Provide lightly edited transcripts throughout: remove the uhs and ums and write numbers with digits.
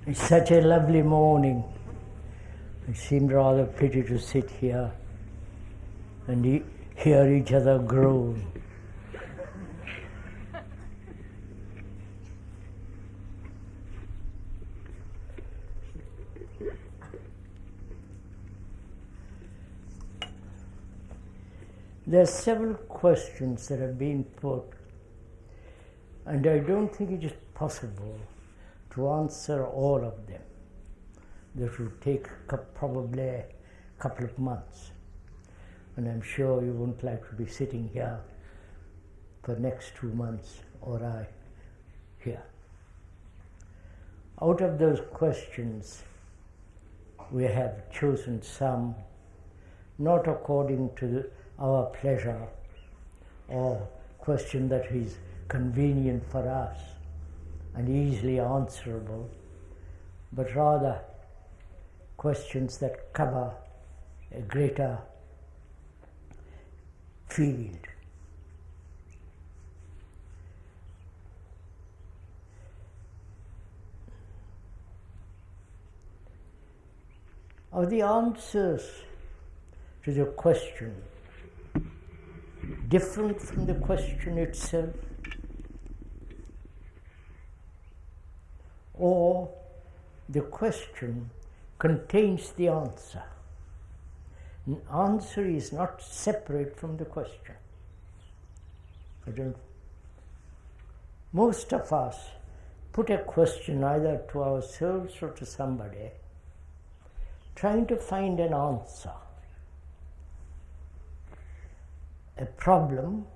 It's such a lovely morning. It seemed rather pity to sit here and hear each other groan. There are several questions that have been put, and I don't think it is possible to answer all of them. That will take probably a couple of months, and I'm sure you wouldn't like to be sitting here for next 2 months, or I here. Out of those questions, we have chosen some, not according to our pleasure or question that is convenient for us and easily answerable, but rather questions that cover a greater field. Are the answers to the question different from the question itself? Or the question contains the answer? An answer is not separate from the question. Most of us put a question either to ourselves or to somebody, trying to find an answer, a problem,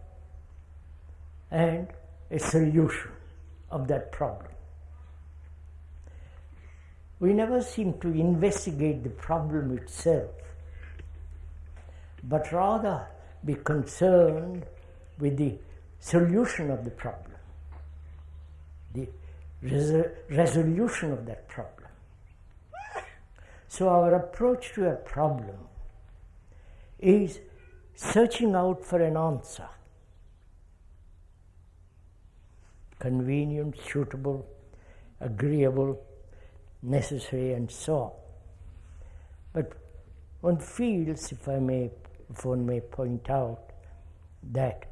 and a solution of that problem. We never seem to investigate the problem itself, but rather be concerned with the solution of the problem, the resolution of that problem. So our approach to a problem is searching out for an answer, convenient, suitable, agreeable, necessary, and so on. But one feels, if one may point out, that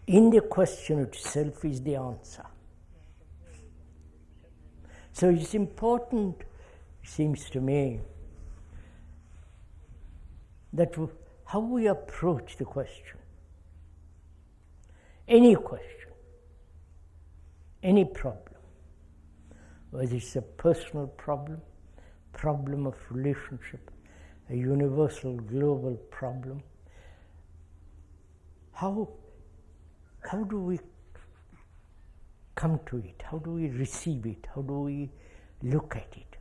in the question itself is the answer. So it's important, it seems to me, that how we approach the question, any question, any problem, whether it's a personal problem, problem of relationship, a universal global problem, how do we come to it? How do we receive it? How do we look at it?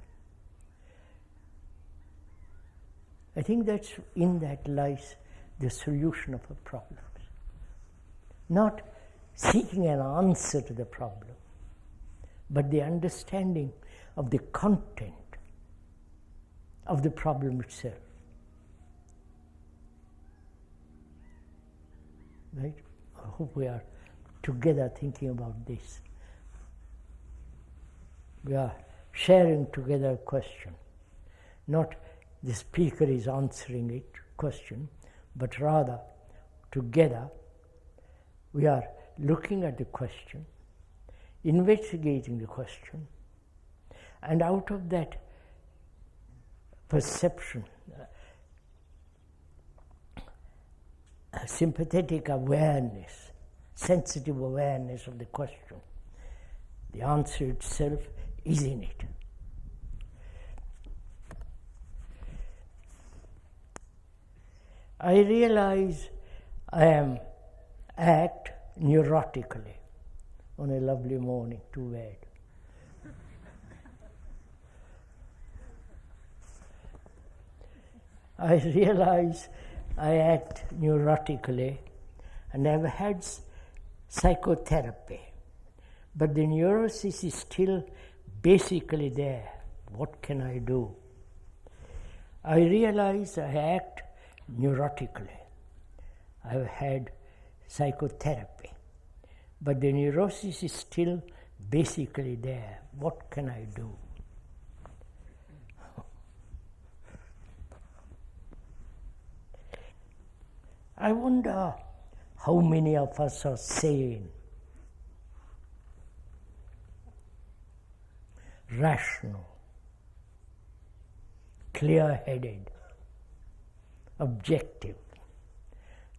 I think in that lies the solution of a problem. Not seeking an answer to the problem, but the understanding of the content of the problem itself. Right? I hope we are together thinking about this. We are sharing together a question. Not the speaker is answering it, question, but rather together we are looking at the question, investigating the question, and out of that perception, sympathetic awareness, sensitive awareness of the question, the answer itself is in it. I realize I act neurotically on a lovely morning, too bad. I realize I act neurotically, and I've had psychotherapy, but the neurosis is still basically there. What can I do? I realize I act neurotically. I've had psychotherapy, but the neurosis is still basically there. What can I do? I wonder how many of us are sane, rational, clear-headed, objective,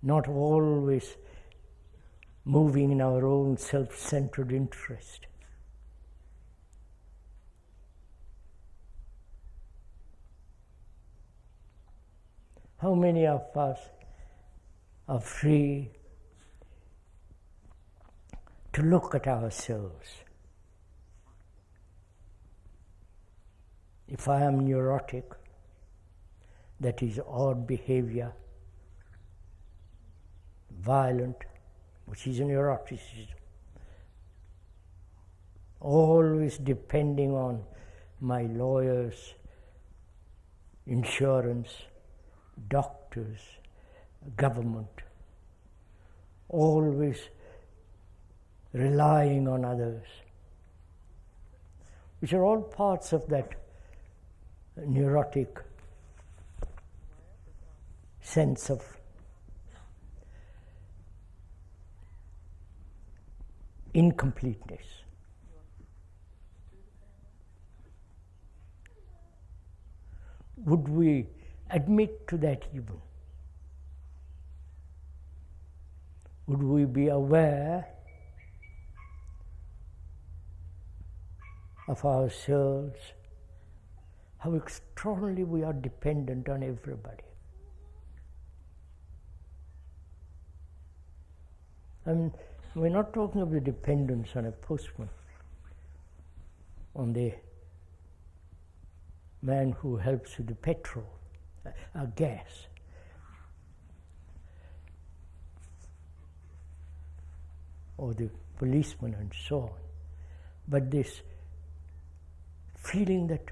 not always moving in our own self-centered interest. How many of us are free to look at ourselves? If I am neurotic, that is odd behavior, violent, which is neuroticism, always depending on my lawyers, insurance, doctors, government, always relying on others, which are all parts of that neurotic sense of incompleteness. Would we admit to that even? Would we be aware of ourselves, how extraordinarily we are dependent on everybody? And we're not talking of the dependence on a postman, on the man who helps with the petrol, gas. Or the policeman and so on. But this feeling that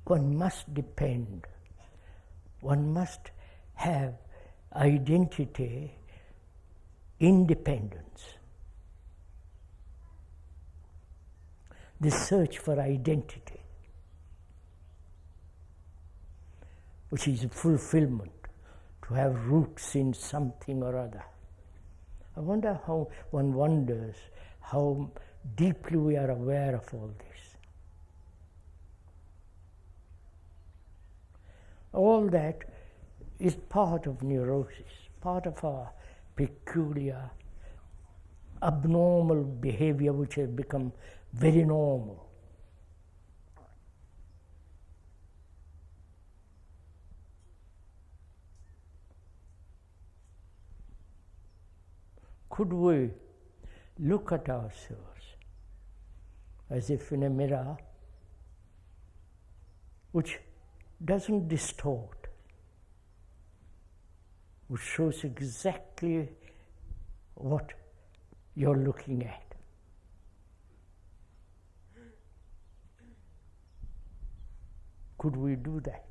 one must depend, one must have identity, independence. The search for identity, which is fulfillment, to have roots in something or other. I wonder how one wonders how deeply we are aware of all this. All that is part of neurosis, part of our peculiar, abnormal behavior which has become very normal. Could we look at ourselves as if in a mirror which doesn't distort, which shows exactly what you're looking at? Could we do that?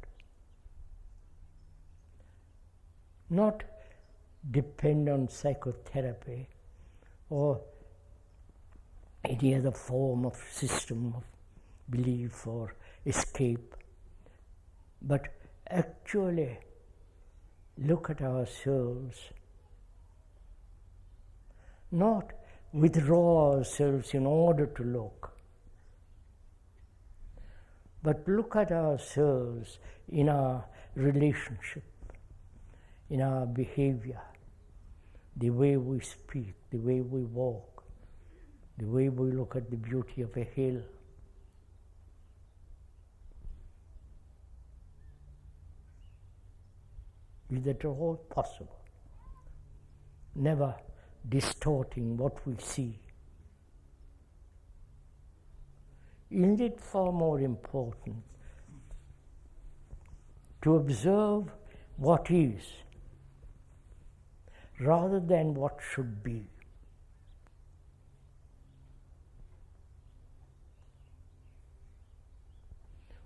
Not depend on psychotherapy or any other form of system of belief or escape, but actually look at ourselves, not withdraw ourselves in order to look, but look at ourselves in our relationship, in our behavior, the way we speak, the way we walk, the way we look at the beauty of a hill. Is that all possible? Never distorting what we see. Isn't it far more important to observe what is rather than what should be?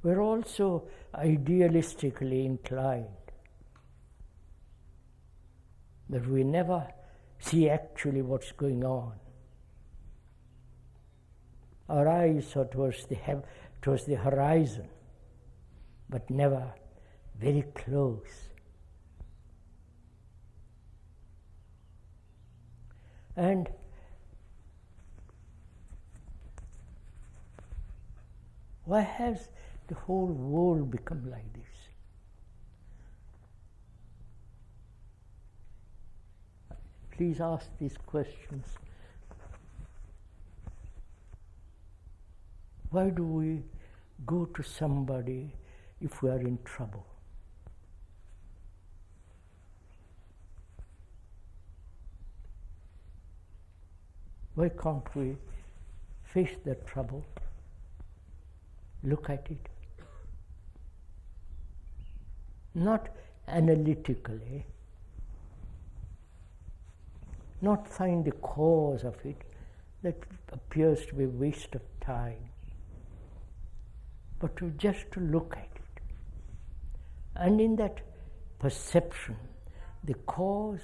We're also idealistically inclined, that we never see actually what's going on. Our eyes are towards the horizon, but never very close. And why has the whole world become like this? Please ask these questions. Why do we go to somebody if we are in trouble? Why can't we face that trouble, look at it, not analytically, not find the cause of it, that appears to be a waste of time, but just to look at it. And in that perception, the cause,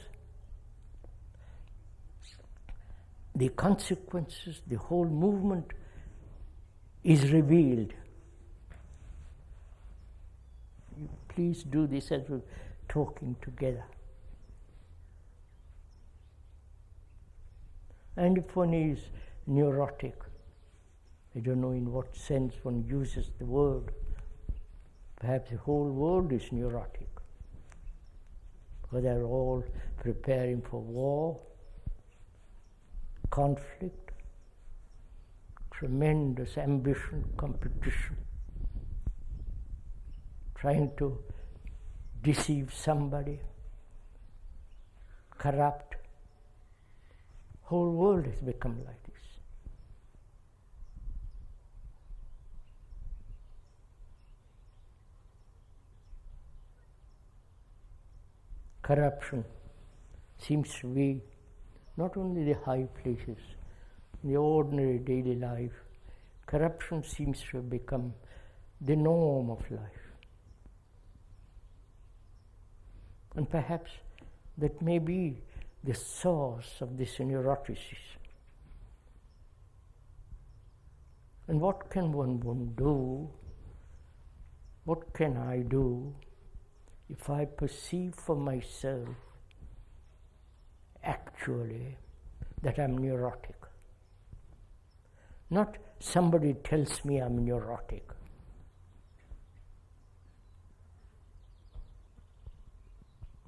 the consequences, the whole movement is revealed. Please do this as we're talking together. And if one is neurotic, I don't know in what sense one uses the word, perhaps the whole world is neurotic, because they're all preparing for war, conflict, tremendous ambition, competition, trying to deceive somebody, corrupt. Whole world has become like this. Corruption seems to be not only the high places, in the ordinary daily life, corruption seems to have become the norm of life. And perhaps that may be the source of this neuroticism. And what can one do? What can I do if I perceive for myself actually that I'm neurotic? Not somebody tells me I'm neurotic.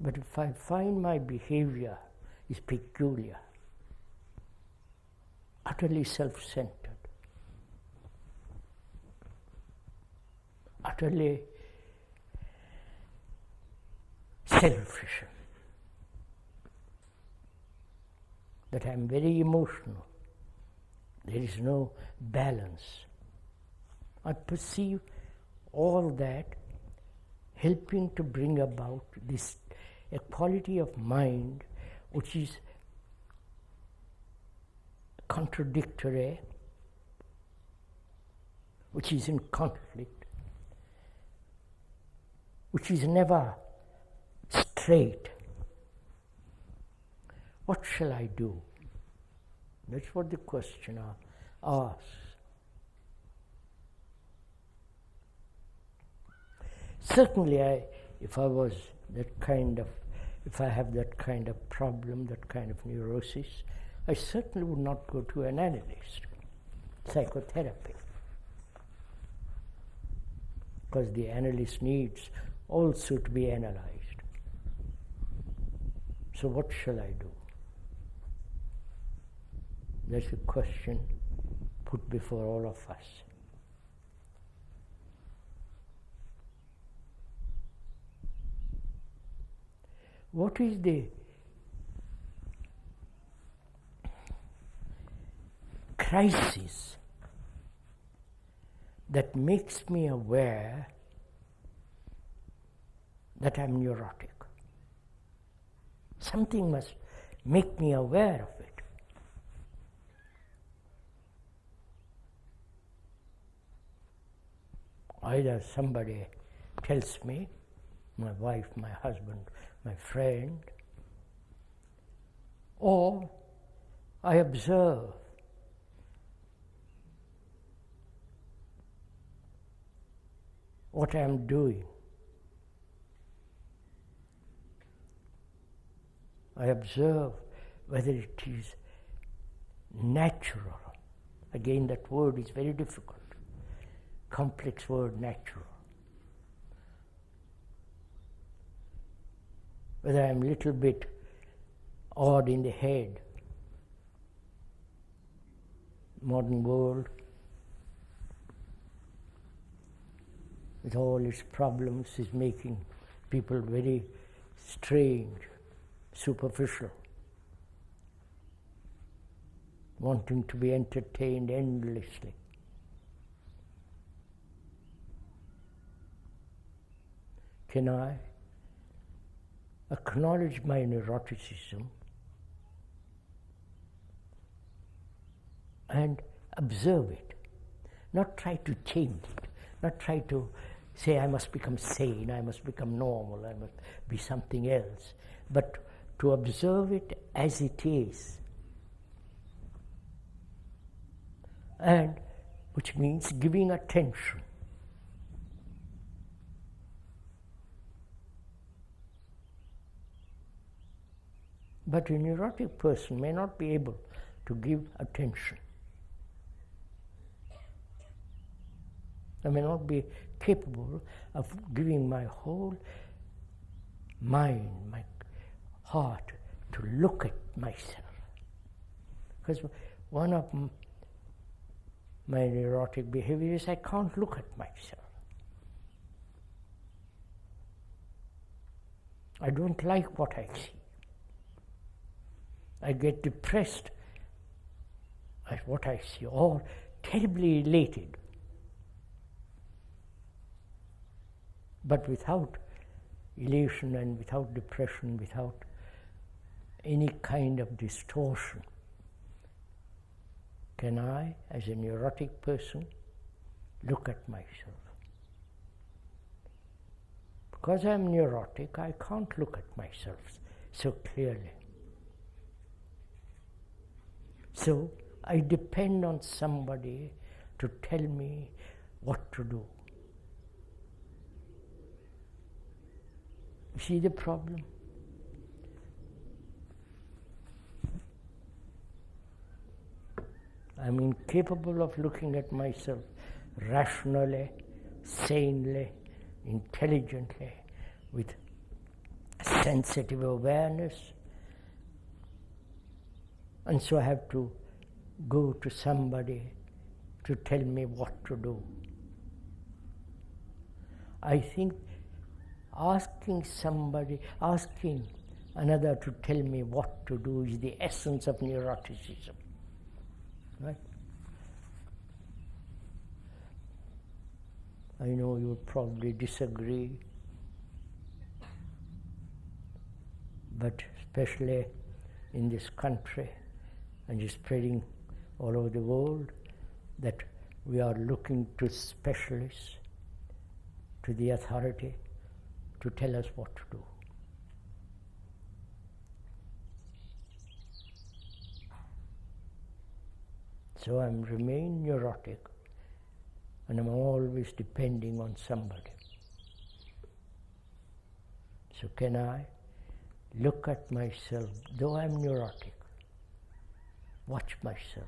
But if I find my behavior is peculiar, utterly self-centered, utterly selfish, that I'm very emotional, there is no balance. I perceive all that helping to bring about this a quality of mind which is contradictory, which is in conflict, which is never straight. What shall I do? That's what the questioner asks. Certainly, if I have that kind of problem, that kind of neurosis, I certainly would not go to an analyst, psychotherapy, because the analyst needs also to be analyzed. So what shall I do? That's a question put before all of us. What is the crisis that makes me aware that I'm neurotic? Something must make me aware of it. Either somebody tells me, my wife, my husband, my friend, or I observe what I am doing. I observe whether it is natural. Again, that word is very difficult. Complex word, natural. Whether I am a little bit odd in the head. Modern world, with all its problems, is making people very strange, superficial, wanting to be entertained endlessly. Can I acknowledge my neuroticism and observe it, not try to change it, not try to say I must become sane, I must become normal, I must be something else, but to observe it as it is, and which means giving attention. But a neurotic person may not be able to give attention. I may not be capable of giving my whole mind, my heart, to look at myself. Because one of my neurotic behaviors, I can't look at myself. I don't like what I see. I get depressed at what I see, or terribly elated. But without elation and without depression, without any kind of distortion, can I, as a neurotic person, look at myself? Because I'm neurotic, I can't look at myself so clearly. So I depend on somebody to tell me what to do. You see the problem? I'm incapable of looking at myself rationally, sanely, intelligently, with sensitive awareness. And so I have to go to somebody to tell me what to do. I think asking another to tell me what to do is the essence of neuroticism. Right? I know you will probably disagree, but especially in this country, and is spreading all over the world, that we are looking to specialists, to the authority, to tell us what to do. So I remain neurotic, and I'm always depending on somebody. So can I look at myself, though I'm neurotic, watch myself,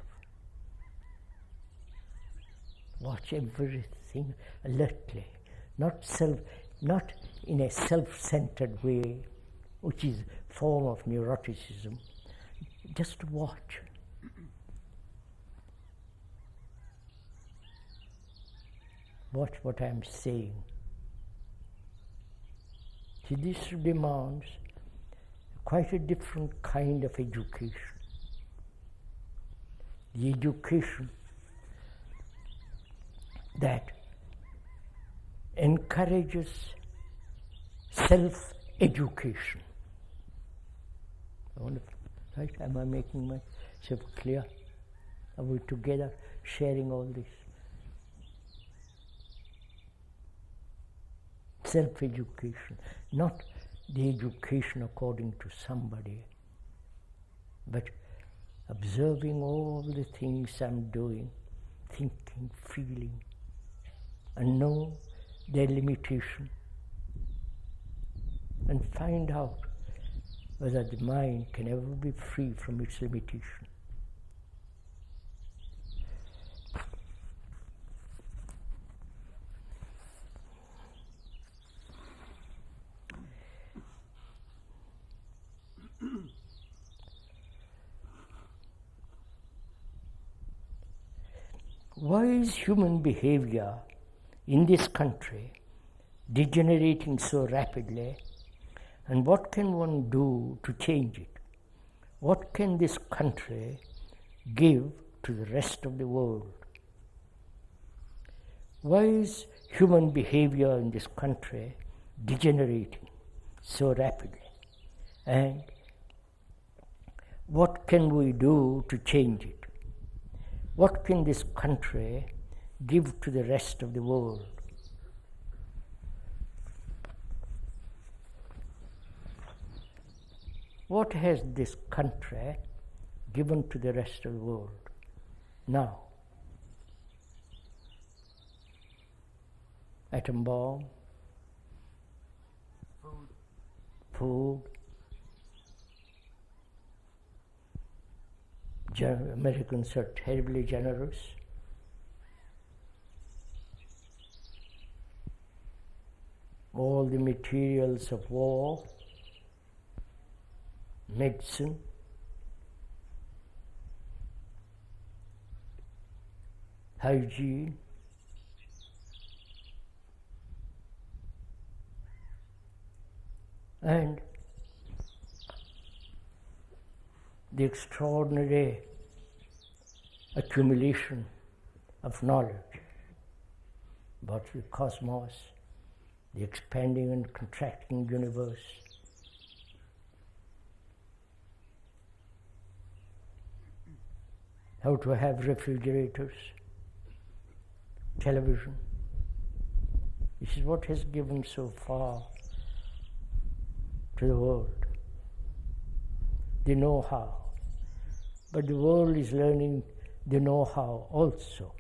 watch everything alertly, not in a self-centered way, which is a form of neuroticism, just watch. Watch what I'm saying. See, this demands quite a different kind of education. The education that encourages self-education. Right? Am I making myself clear? Are we together sharing all this? Self-education, not the education according to somebody, but observing all the things I'm doing, thinking, feeling, and know their limitation and find out whether the mind can ever be free from its limitation. Why is human behavior in this country degenerating so rapidly, and what can one do to change it? What can this country give to the rest of the world? Why is human behavior in this country degenerating so rapidly, and what can we do to change it? What can this country give to the rest of the world? What has this country given to the rest of the world now? Atom bomb, food. Americans are terribly generous. All the materials of war, medicine, hygiene, and the extraordinary accumulation of knowledge about the cosmos, the expanding and contracting universe. How to have refrigerators, television. This is what has given so far to the world, the know-how. But the world is learning the know-how also,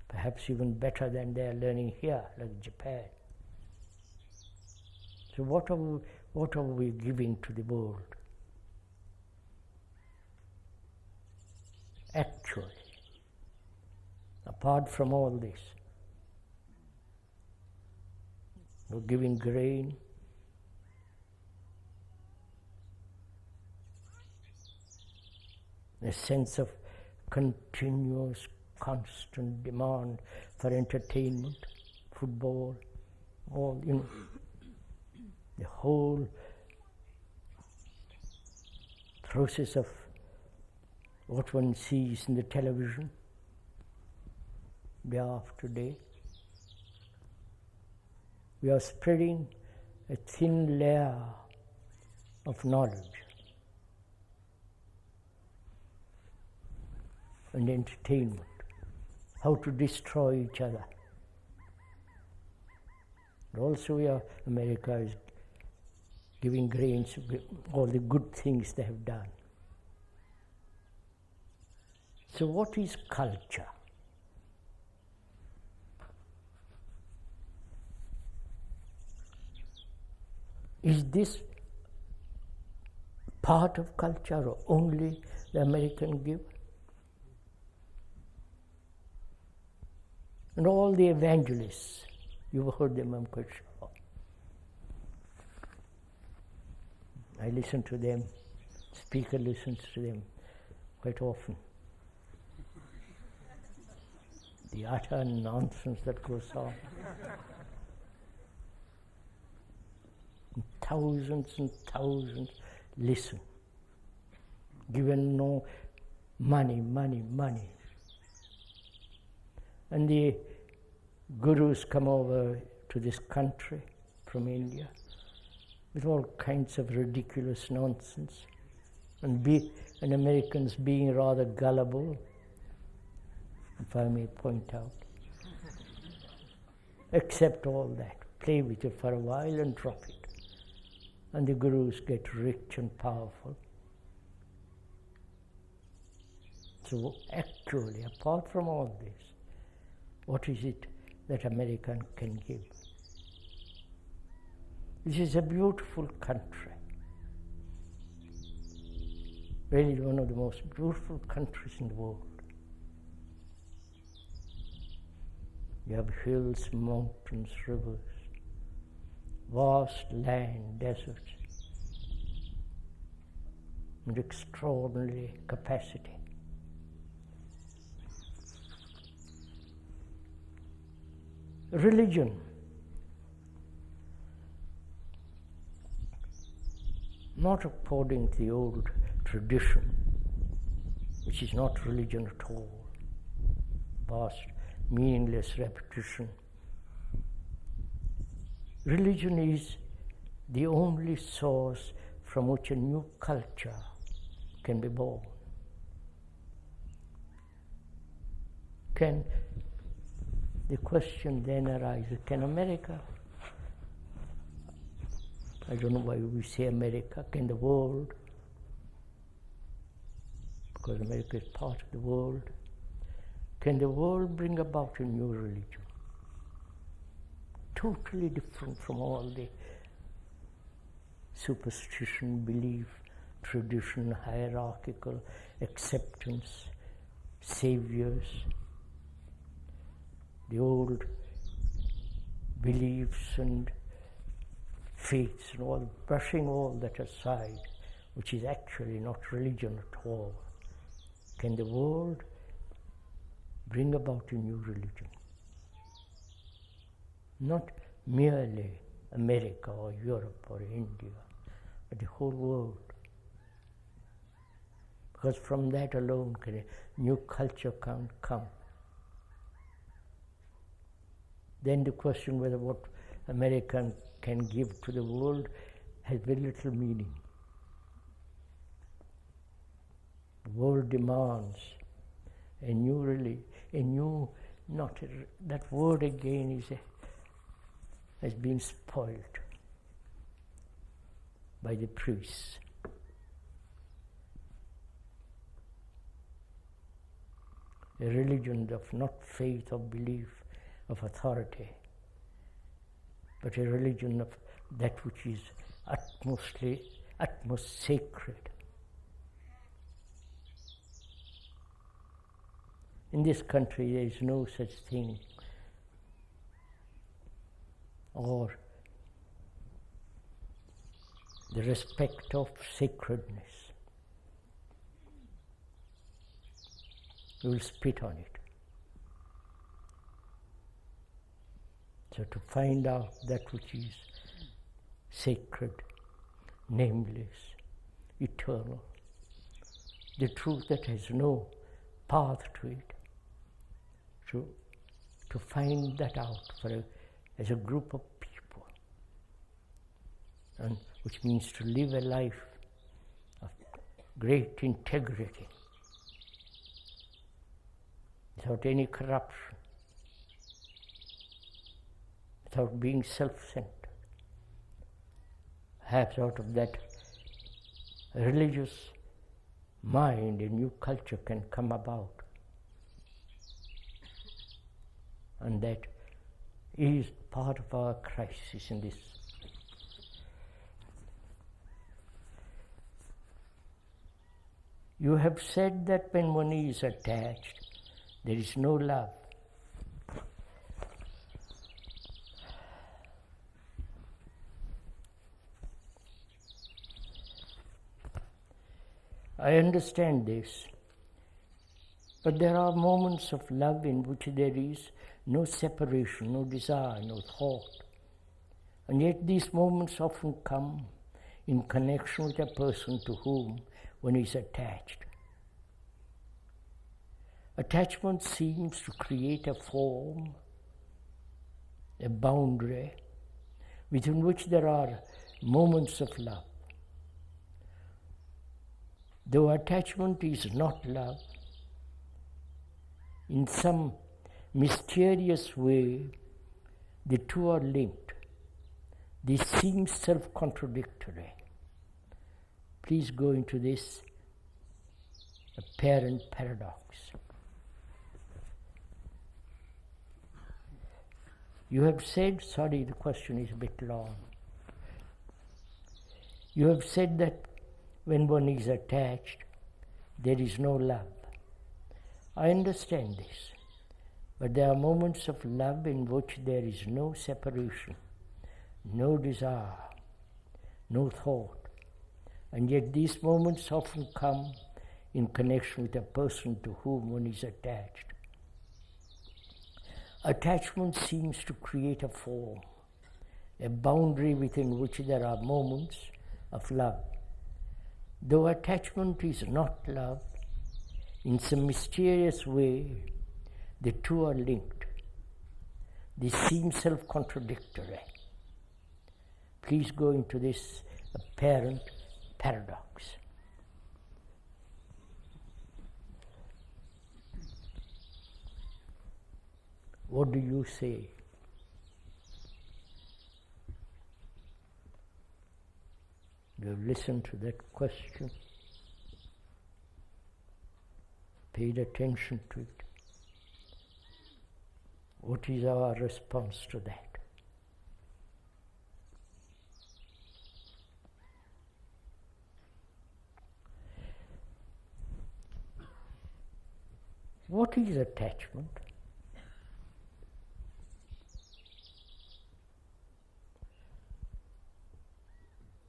perhaps even better than they are learning here, like Japan. So what are we giving to the world? Actually, apart from all this, we're giving grain, a sense of continuous, constant demand for entertainment, football, all, the whole process of what one sees in the television day after day. We are spreading a thin layer of knowledge and entertainment, how to destroy each other. And also America is giving grains, all the good things they have done. So what is culture? Is this part of culture or only the American give? And all the evangelists, you've heard them, I'm quite sure. I listen to them, speaker listens to them quite often. The utter nonsense that goes on. And thousands listen, given no money. And the gurus come over to this country from India with all kinds of ridiculous nonsense, and Americans being rather gullible, if I may point out, accept all that, play with it for a while and drop it. And the gurus get rich and powerful. So actually, apart from all this, what is it that America can give. This is a beautiful country. Really one of the most beautiful countries in the world. You have hills, mountains, rivers, vast land, deserts, and extraordinary capacity. Religion. Not according to the old tradition, which is not religion at all, vast, meaningless repetition. Religion is the only source from which a new culture can be born. The question then arises, can America, I don't know why we say America, can the world, because America is part of the world, can the world bring about a new religion? Totally different from all the superstition, belief, tradition, hierarchical acceptance, saviors, the old beliefs and faiths and all, brushing all that aside, which is actually not religion at all. Can the world bring about a new religion? Not merely America or Europe or India, but the whole world. Because from that alone can a new culture come. Then the question whether what America can give to the world has very little meaning. The world demands a new, that word again has been spoiled by the priests. A religion of not faith or belief, of authority, but a religion of that which is utmost sacred. In this country there is no such thing, or the respect of sacredness. You will spit on it. So to find out that which is sacred, nameless, eternal, the truth that has no path to it, to find that out as a group of people, and which means to live a life of great integrity, without any corruption, without being self-centered. Perhaps out of that religious mind a new culture can come about. And that is part of our crisis in this. You have said that when one is attached, there is no love. I understand this, but there are moments of love in which there is no separation, no desire, no thought. And yet these moments often come in connection with a person to whom one is attached. Attachment seems to create a form, a boundary, within which there are moments of love. Though attachment is not love, in some mysterious way the two are linked. This seems self-contradictory. Please go into this apparent paradox. You have said, sorry, the question is a bit long. You have said that when one is attached, there is no love. I understand this, but there are moments of love in which there is no separation, no desire, no thought, and yet these moments often come in connection with a person to whom one is attached. Attachment seems to create a form, a boundary within which there are moments of love. Though attachment is not love, in some mysterious way, the two are linked. They seem self-contradictory. Please go into this apparent paradox. What do you say? You have listened to that question, paid attention to it. What is our response to that? What is attachment?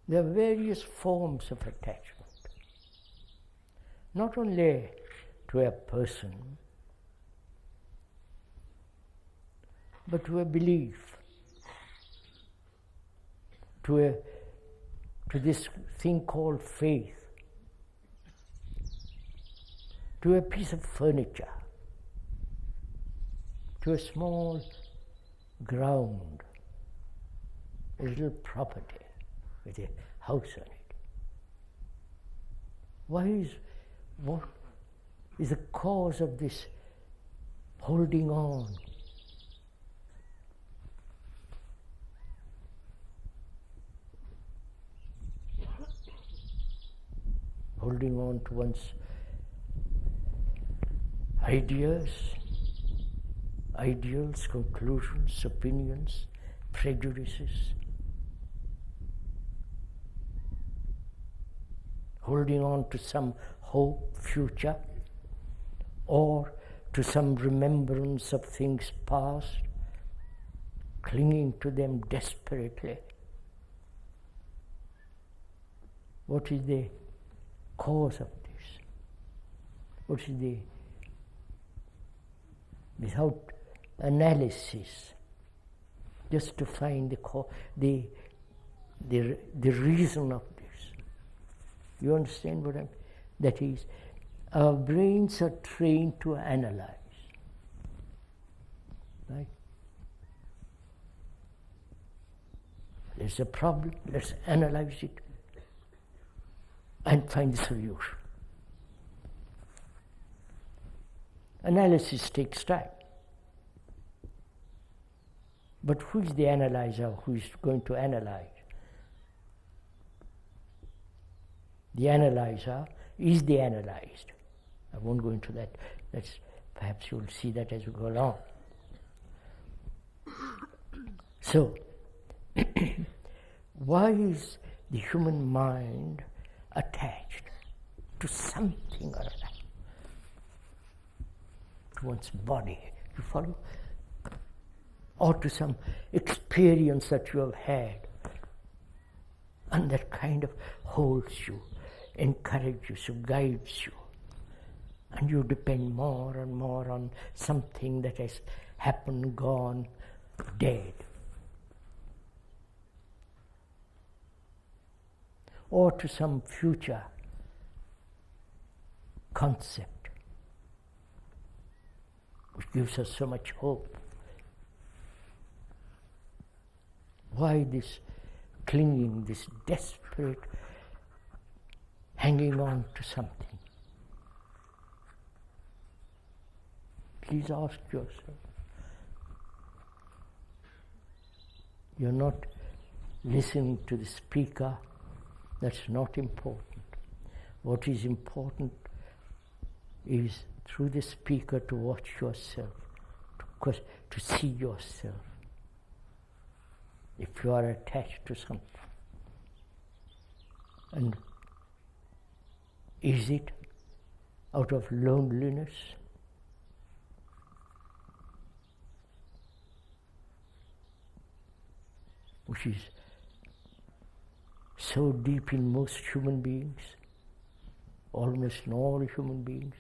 There are various forms of attachment, not only to a person, but to a belief, to this thing called faith, to a piece of furniture, to a small ground, a little property with a house on it. What is the cause of this holding on? Holding on to one's ideas, ideals, conclusions, opinions, prejudices. Holding on to some hope, future, or to some remembrance of things past, clinging to them desperately. What is the cause of this? What is without analysis, just to find the reason of this? You understand what that is? Our brains are trained to analyze, right? There's a problem, let's analyze it and find the solution. Analysis takes time. But who is the analyzer? Who is going to analyze? The analyzer is the analyzed. I won't go into that. Perhaps you'll see that as we go along. So, why is the human mind attached to something or other? To one's body, you follow? Or to some experience that you have had. And that kind of holds you, encourages you, guides you. And you depend more and more on something that has happened, gone, dead. Or to some future concept which gives us so much hope. Why this clinging, this desperate hanging on to something? Please ask yourself. You're not listening to the speaker. That's not important. What is important is through the speaker to watch yourself, to see yourself. if you are attached to something. And is it out of loneliness? Which is so deep in most human beings, almost in all human beings,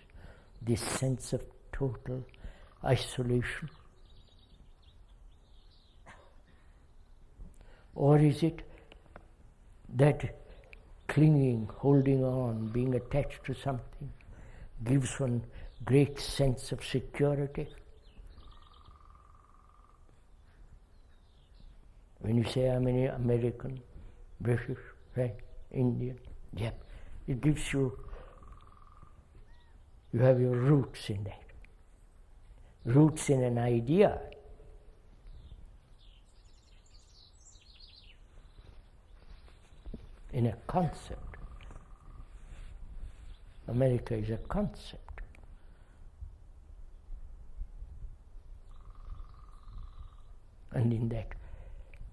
this sense of total isolation? Or is it that clinging, holding on, being attached to something gives one great sense of security? When you say I'm an American, British, French, Indian, Japanese, it gives you have your roots in that. Roots in an idea. In a concept. America is a concept. And in that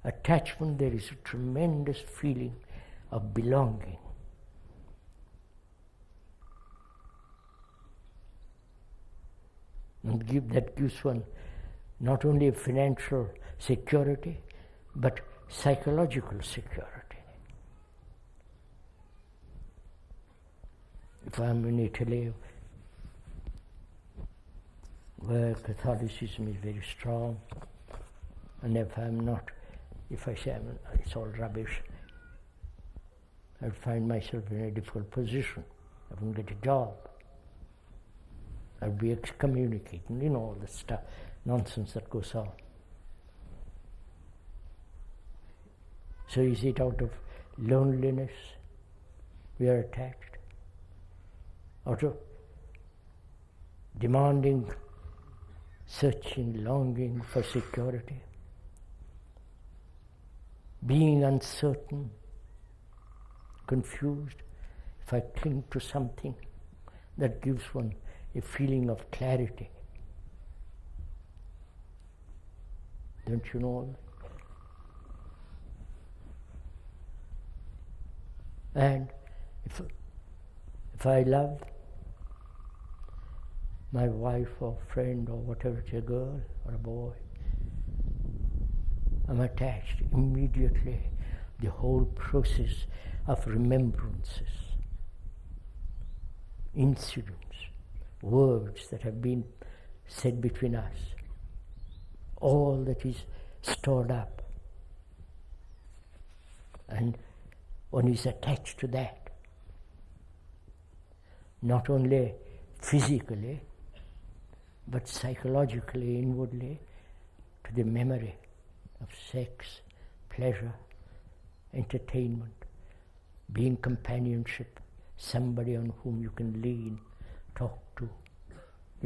attachment there is a tremendous feeling of belonging. And that gives one not only financial security, but psychological security. If I'm in Italy, where Catholicism is very strong, and if I'm not, if I say it's all rubbish, I'd find myself in a difficult position. I wouldn't get a job. I'd be excommunicated, all the stuff, nonsense that goes on. So is it out of loneliness we are attached? Out of demanding, searching, longing for security? Being uncertain, confused, if I cling to something that gives one a feeling of clarity. Don't you know? And if I love my wife or friend or whatever, it's a girl or a boy, I'm attached immediately. The whole process of remembrances, incidents, words that have been said between us, all that is stored up, and one is attached to that, not only physically but psychologically, inwardly, to the memory of sex, pleasure, entertainment, being companionship, somebody on whom you can lean, talk to.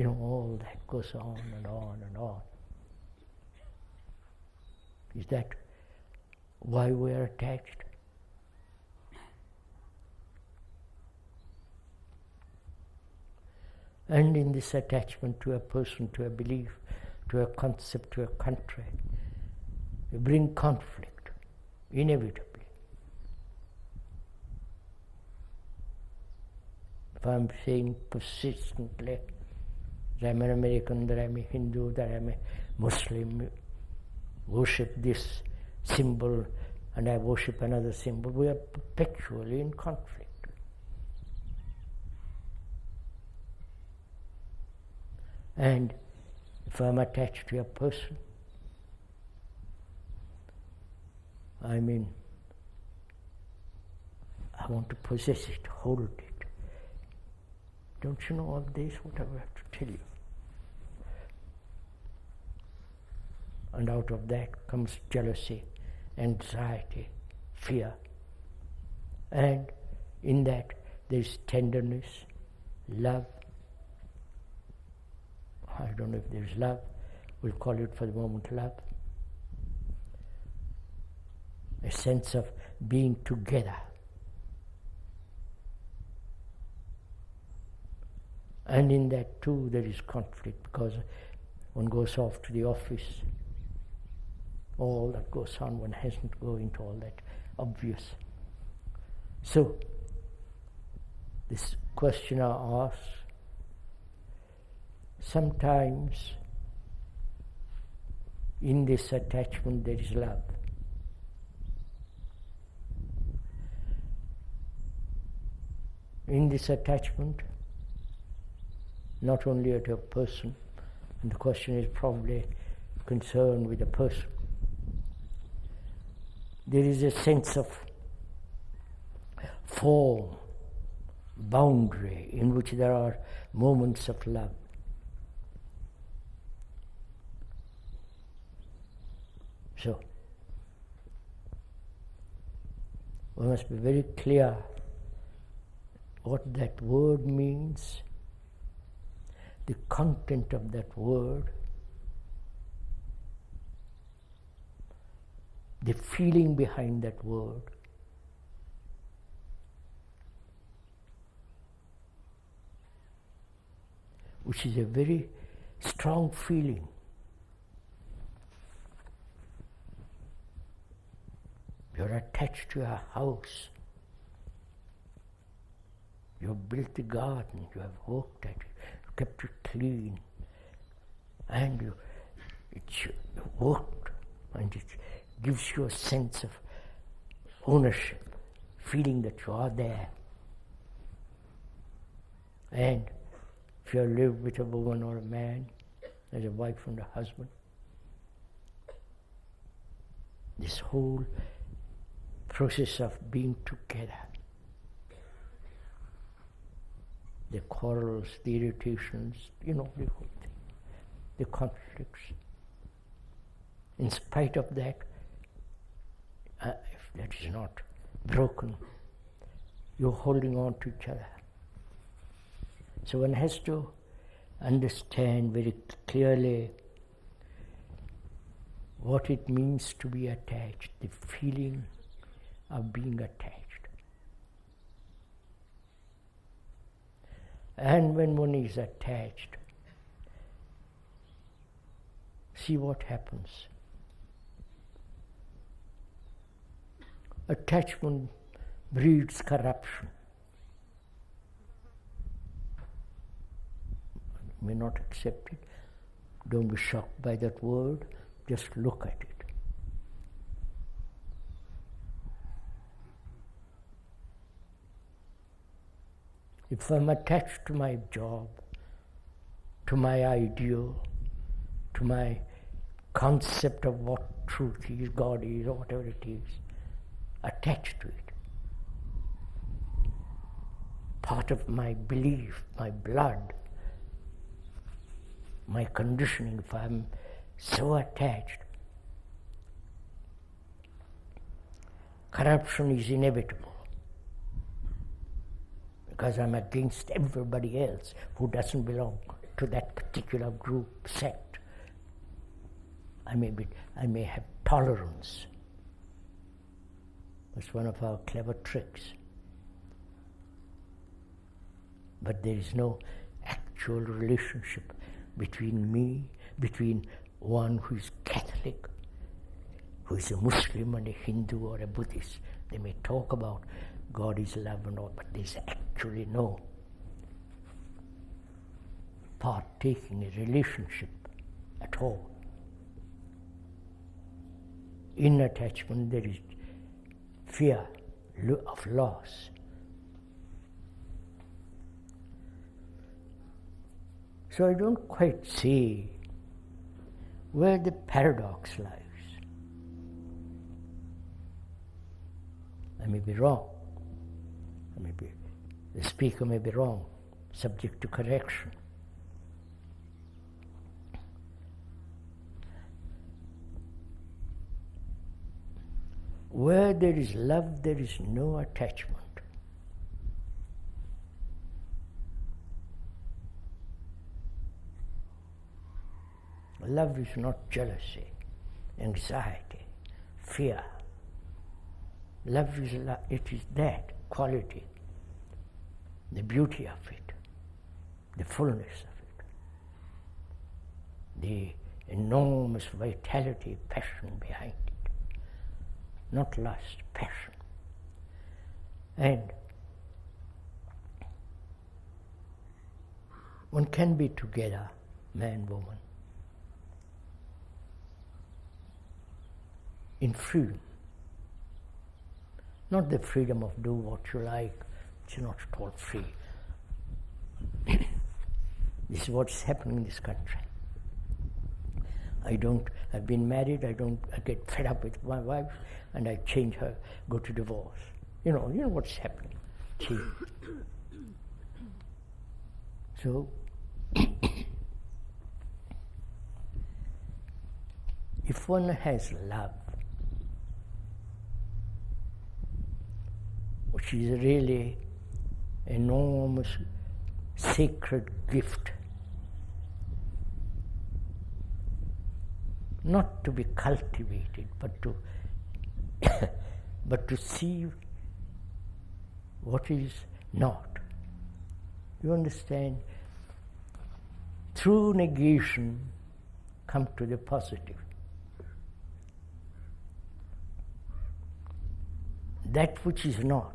All that goes on and on and on. Is that why we are attached? And in this attachment to a person, to a belief, to a concept, to a country, we bring conflict, inevitably. If I'm saying persistently that I'm an American, that I'm a Hindu, that I'm a Muslim, worship this symbol and I worship another symbol, we are perpetually in conflict. And if I'm attached to a person, I want to possess it, hold it. Don't you know all this, what I have to tell you? And out of that comes jealousy, anxiety, fear. And in that there is tenderness, love. I don't know if there is love. We'll call it for the moment love. A sense of being together. And in that too there is conflict, because one goes off to the office all that goes on. One hasn't to go into all that obvious. So, this questioner asks, sometimes in this attachment there is love. In this attachment, not only at a person, and the question is probably concerned with a person, there is a sense of form, boundary, in which there are moments of love. So, we must be very clear what that word means, the content of that word, the feeling behind that word. Which is a very strong feeling. You're attached to a house. You've built a garden, you have worked at it, kept it clean, and it's worked, and it gives you a sense of ownership, feeling that you are there. And if you live with a woman or a man, as a wife and a husband, this whole process of being together, the quarrels, the irritations, the whole thing, the conflicts. In spite of that, if that is not broken, you're holding on to each other. So one has to understand very clearly what it means to be attached, the feeling of being attached. And when one is attached, see what happens. Attachment breeds corruption. You may not accept it. Don't be shocked by that word. Just look at it. If I'm attached to my job, to my ideal, to my concept of what truth is, God is, or whatever it is, attached to it, part of my belief, my blood, my conditioning, if I'm so attached, corruption is inevitable. Because I'm against everybody else who doesn't belong to that particular group, sect. I may have tolerance. That's one of our clever tricks. But there is no actual relationship between one who is Catholic, who is a Muslim and a Hindu or a Buddhist. They may talk about God is love and all, but there's actually no partaking a relationship at all. In attachment there is fear of loss. So I don't quite see where the paradox lies. I may be wrong. The speaker may be wrong, subject to correction. Where there is love, there is no attachment. Love is not jealousy, anxiety, fear. Love is it is that quality, the beauty of it, the fullness of it, the enormous vitality, passion behind it. Not lust, passion. And one can be together, man, woman, in freedom. Not the freedom of do what you like, it's not at all free. This is what's happening in this country. I've been married, I get fed up with my wife, and I change her, go to divorce. You know what's happening. Change. So, if one has love, which is really enormous sacred gift, not to be cultivated, but to see what is not. You understand? Through negation, come to the positive. That which is not.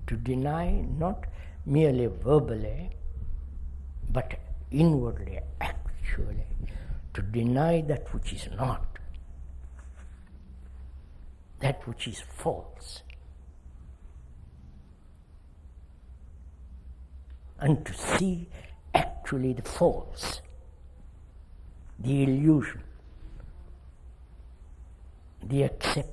To deny, not merely verbally, but inwardly, actually, to deny that which is not, that which is false, and to see actually the false, the illusion, the acceptance.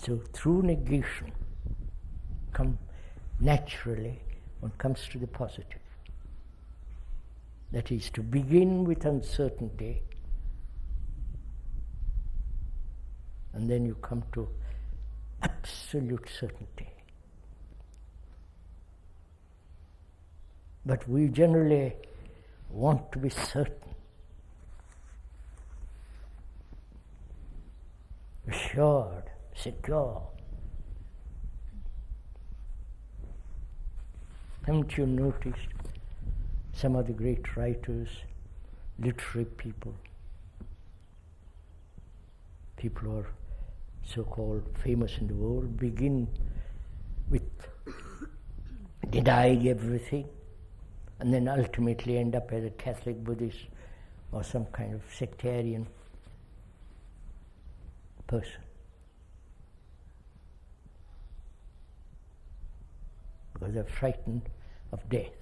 So through negation, naturally, one comes to the positive. That is, to begin with uncertainty, and then you come to absolute certainty. But we generally want to be certain, assured, secure. Haven't you noticed some of the great writers, literary people who are so-called famous in the world, begin with denying everything, and then ultimately end up as a Catholic, Buddhist, or some kind of sectarian person. Because they're frightened of death.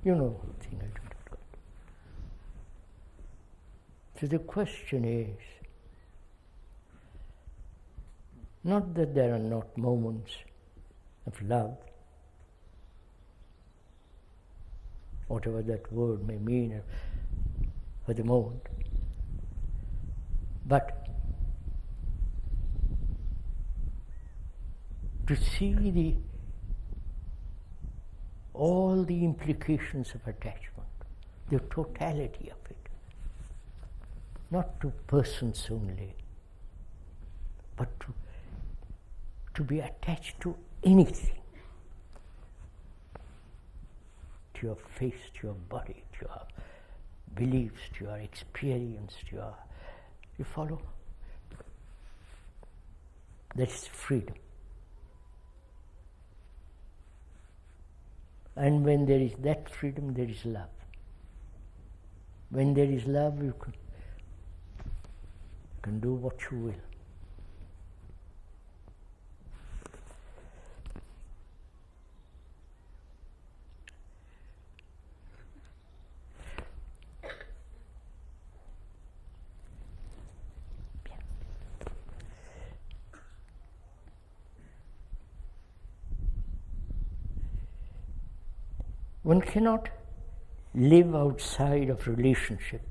You know the thing I do not go. So the question is, not that there are not moments of love, whatever that word may mean for the moment, but to see all the implications of attachment, the totality of it, not to persons only, but to be attached to anything, to your face, to your body, to your beliefs, to your experience, you follow? That is freedom. And when there is that freedom, there is love. When there is love, you can do what you will. One cannot live outside of relationship,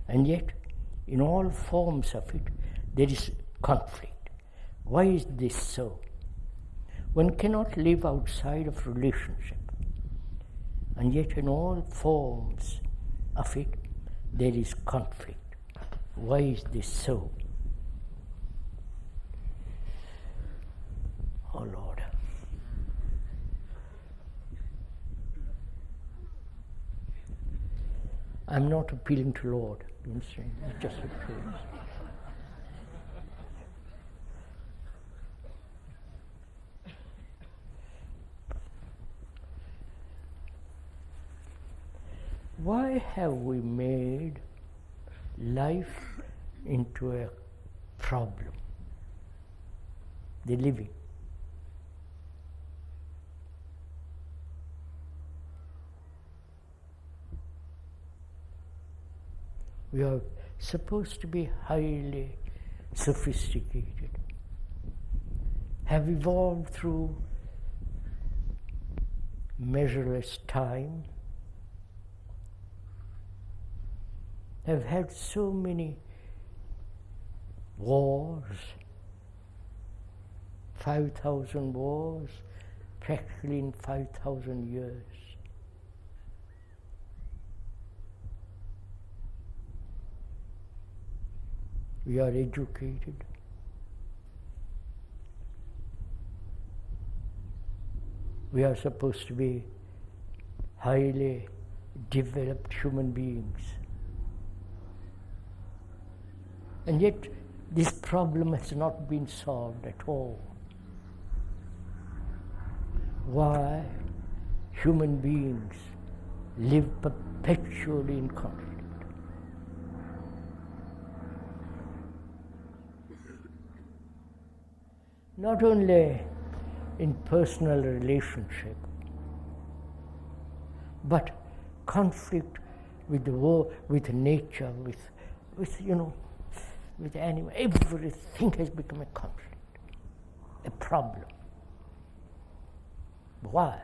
and yet in all forms of it there is conflict. Why is this so? One cannot live outside of relationship, and yet in all forms of it there is conflict. Why is this so? Oh Lord. I'm not appealing to Lord, you understand? It's just a praise. Why have we made life into a problem? The living. We are supposed to be highly sophisticated, have evolved through measureless time, have had so many wars, 5,000 wars, practically in 5,000 years. We are educated. We are supposed to be highly developed human beings. And yet, this problem has not been solved at all. Why human beings live perpetually in conflict? Not only in personal relationship, but conflict with the world, with nature, with with animals. Everything has become a conflict, a problem. Why?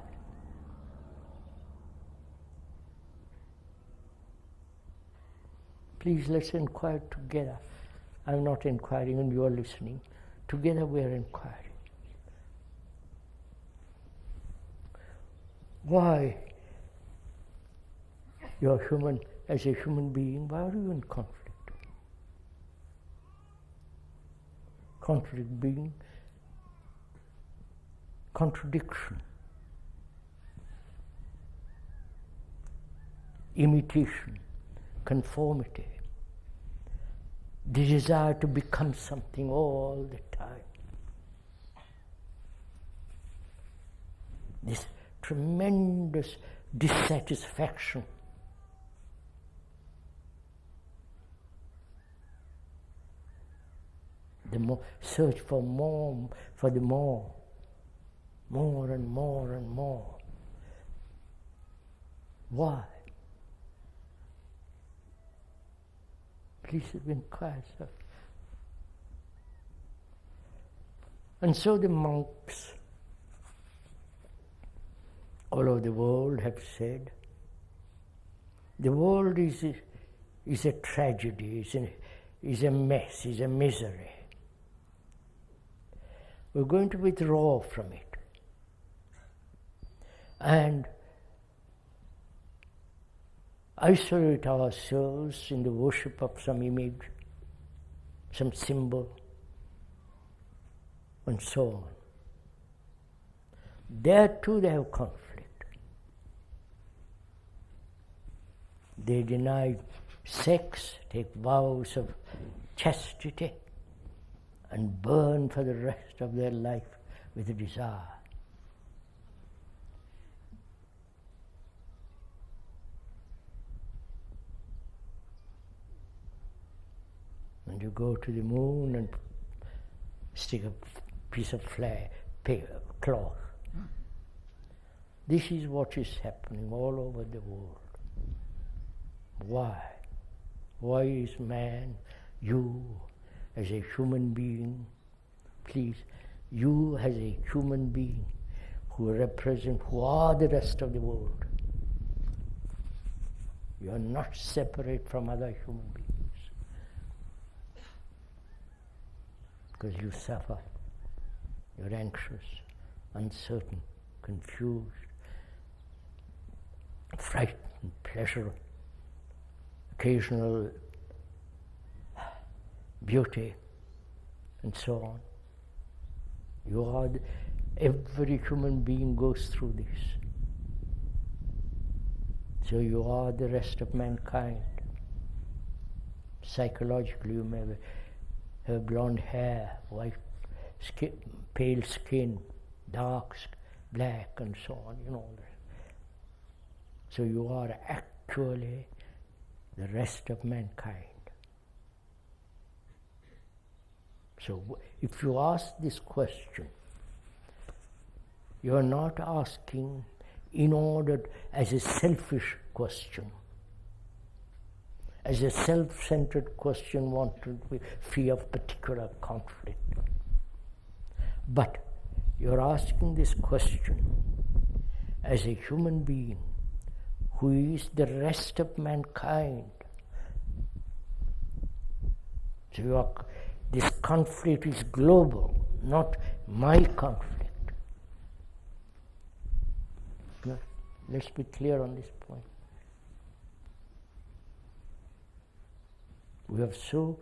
Please let's inquire together. I'm not inquiring and you are listening. Together we are inquiring. Why? You are human, as a human being, why are you in conflict? Conflict being contradiction, imitation, conformity, the desire to become something all the time. This tremendous dissatisfaction. The more search for more, for the more and more and more. Why? Please inquire, sir. And so the monks all over the world have said, the world is a tragedy, is a mess, is a misery. We're going to withdraw from it and isolate ourselves in the worship of some image, some symbol, and so on. There too they have conflict. They deny sex, take vows of chastity, and burn for the rest of their life with a desire. And you go to the moon and stick a piece of cloth. This is what is happening all over the world. Why? Why is man, you as a human being, please, you as a human being who are the rest of the world, you are not separate from other human beings. Because you suffer, you're anxious, uncertain, confused, frightened, pleasure, occasional beauty, and so on. Every human being goes through this. So you are the rest of mankind. Psychologically, you may have blonde hair, white skin, pale skin, dark, black, and so on, you know. So you are actually the rest of mankind. So if you ask this question, you are not asking in order as a selfish question, as a self-centered question wanted to be free of particular conflict. But you're asking this question as a human being who is the rest of mankind. So this conflict is global, not my conflict. Let's be clear on this point. We have so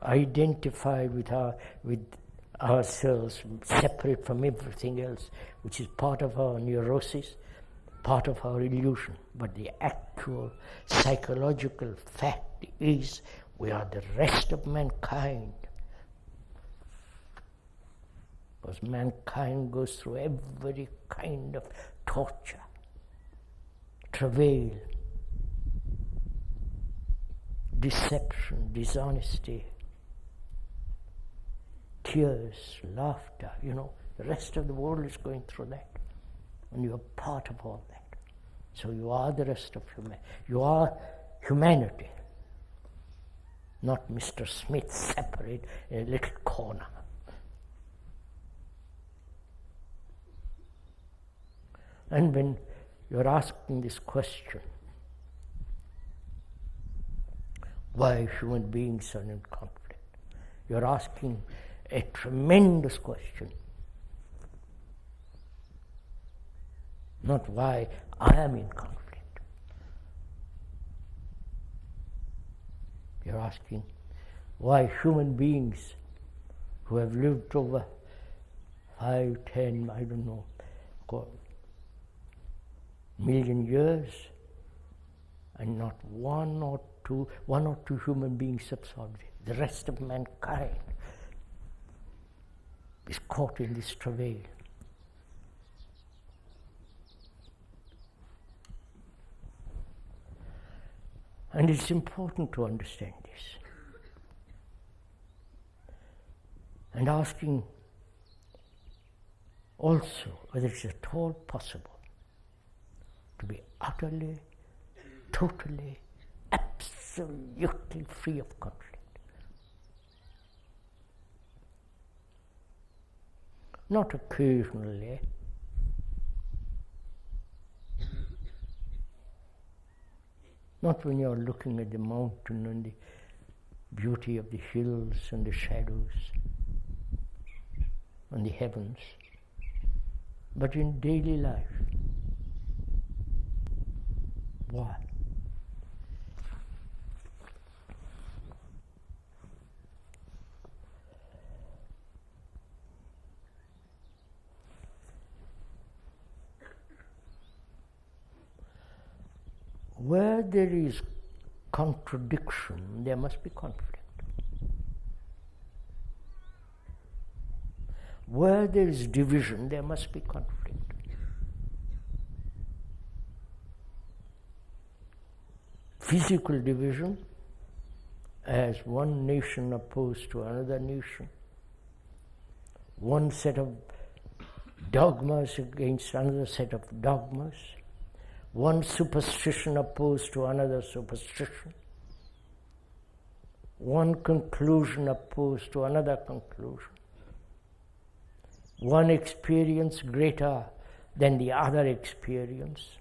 identified with ourselves, separate from everything else, which is part of our neurosis, part of our illusion. But the actual psychological fact is we are the rest of mankind. Because mankind goes through every kind of torture, travail, deception, dishonesty, tears, laughter, you know. The rest of the world is going through that. And you are part of all that. So you are the rest of humanity. You are humanity. Not Mr. Smith separate in a little corner. And when you're asking this question, why human beings are in conflict, you're asking a tremendous question. Not why I am in conflict. You're asking why human beings who have lived over 5, 10, I don't know, million years, and not one or two human beings have solved it. The rest of mankind is caught in this travail. And it's important to understand this. And asking also whether it's at all possible to be utterly, totally, absolutely free of conflict. Not occasionally, not when you're looking at the mountain and the beauty of the hills and the shadows and the heavens, but in daily life. Why? Where there is contradiction, there must be conflict. Where there is division, there must be conflict. Physical division, as one nation opposed to another nation, one set of dogmas against another set of dogmas, one superstition opposed to another superstition, one conclusion opposed to another conclusion, one experience greater than the other experience.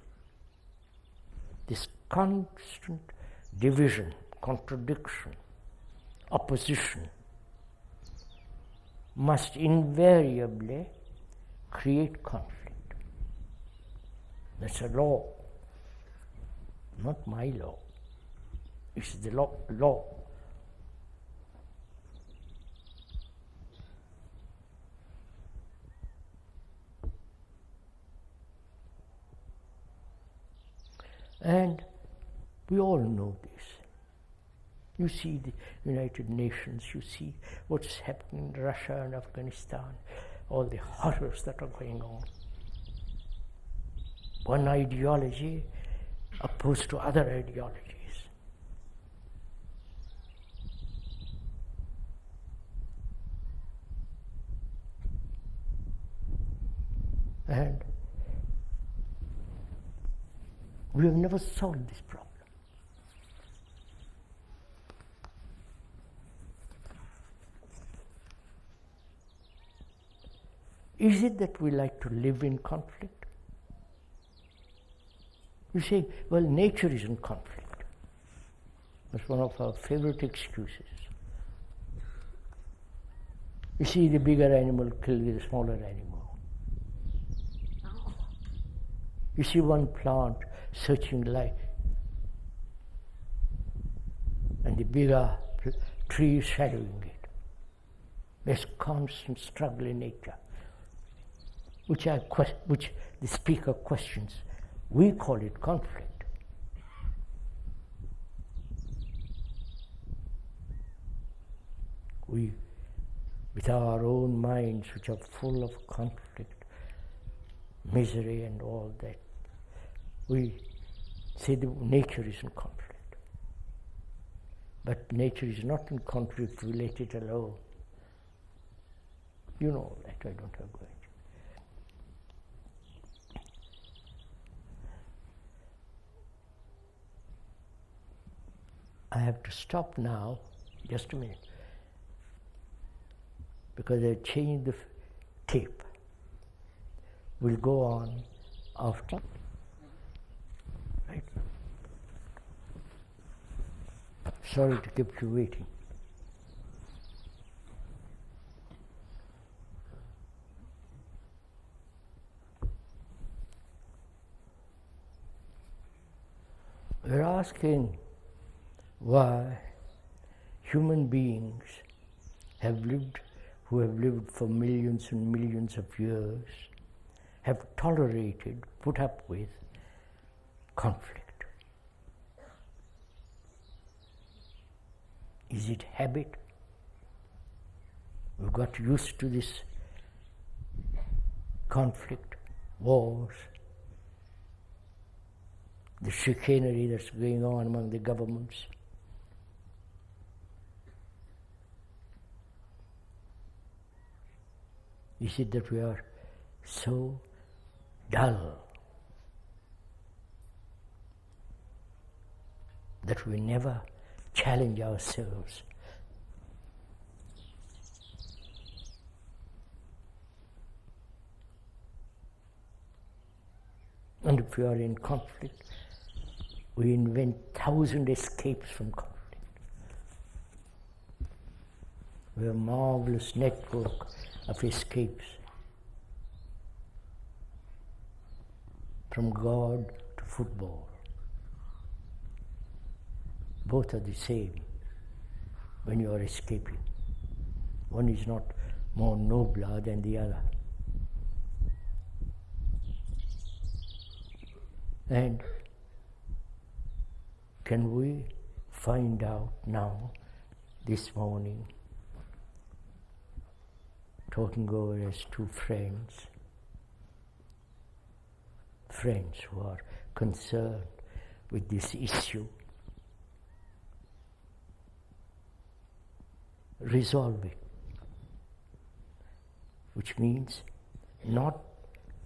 This constant division, contradiction, opposition must invariably create conflict. That's a law, not my law. It's the law. And we all know this. You see the United Nations, you see what's happening in Russia and Afghanistan, all the horrors that are going on. One ideology opposed to other ideologies. And we have never solved this problem. Is it that we like to live in conflict? You say, well, nature is in conflict. That's one of our favorite excuses. You see the bigger animal kill the smaller animal. You see one plant searching light, and the bigger tree is shadowing it. There's constant struggle in nature, which the speaker questions. We call it conflict. We, with our own minds, which are full of conflict, misery and all that, we say that nature is in conflict. But nature is not in conflict, we let it alone. You know that, I don't have going. I have to stop now, just a minute, because I changed the tape. We'll go on after. Right? Sorry to keep you waiting. We're asking why human beings who have lived for millions and millions of years, have tolerated, put up with conflict. Is it habit? We've got used to this conflict, wars, the chicanery that's going on among the governments. Is it that we are so dull that we never challenge ourselves? And if we are in conflict, we invent 1,000 escapes from conflict. We have a marvelous network of escapes. From God to football. Both are the same when you are escaping. One is not more nobler than the other. And can we find out now, this morning, talking over as two friends who are concerned with this issue, resolve it, which means not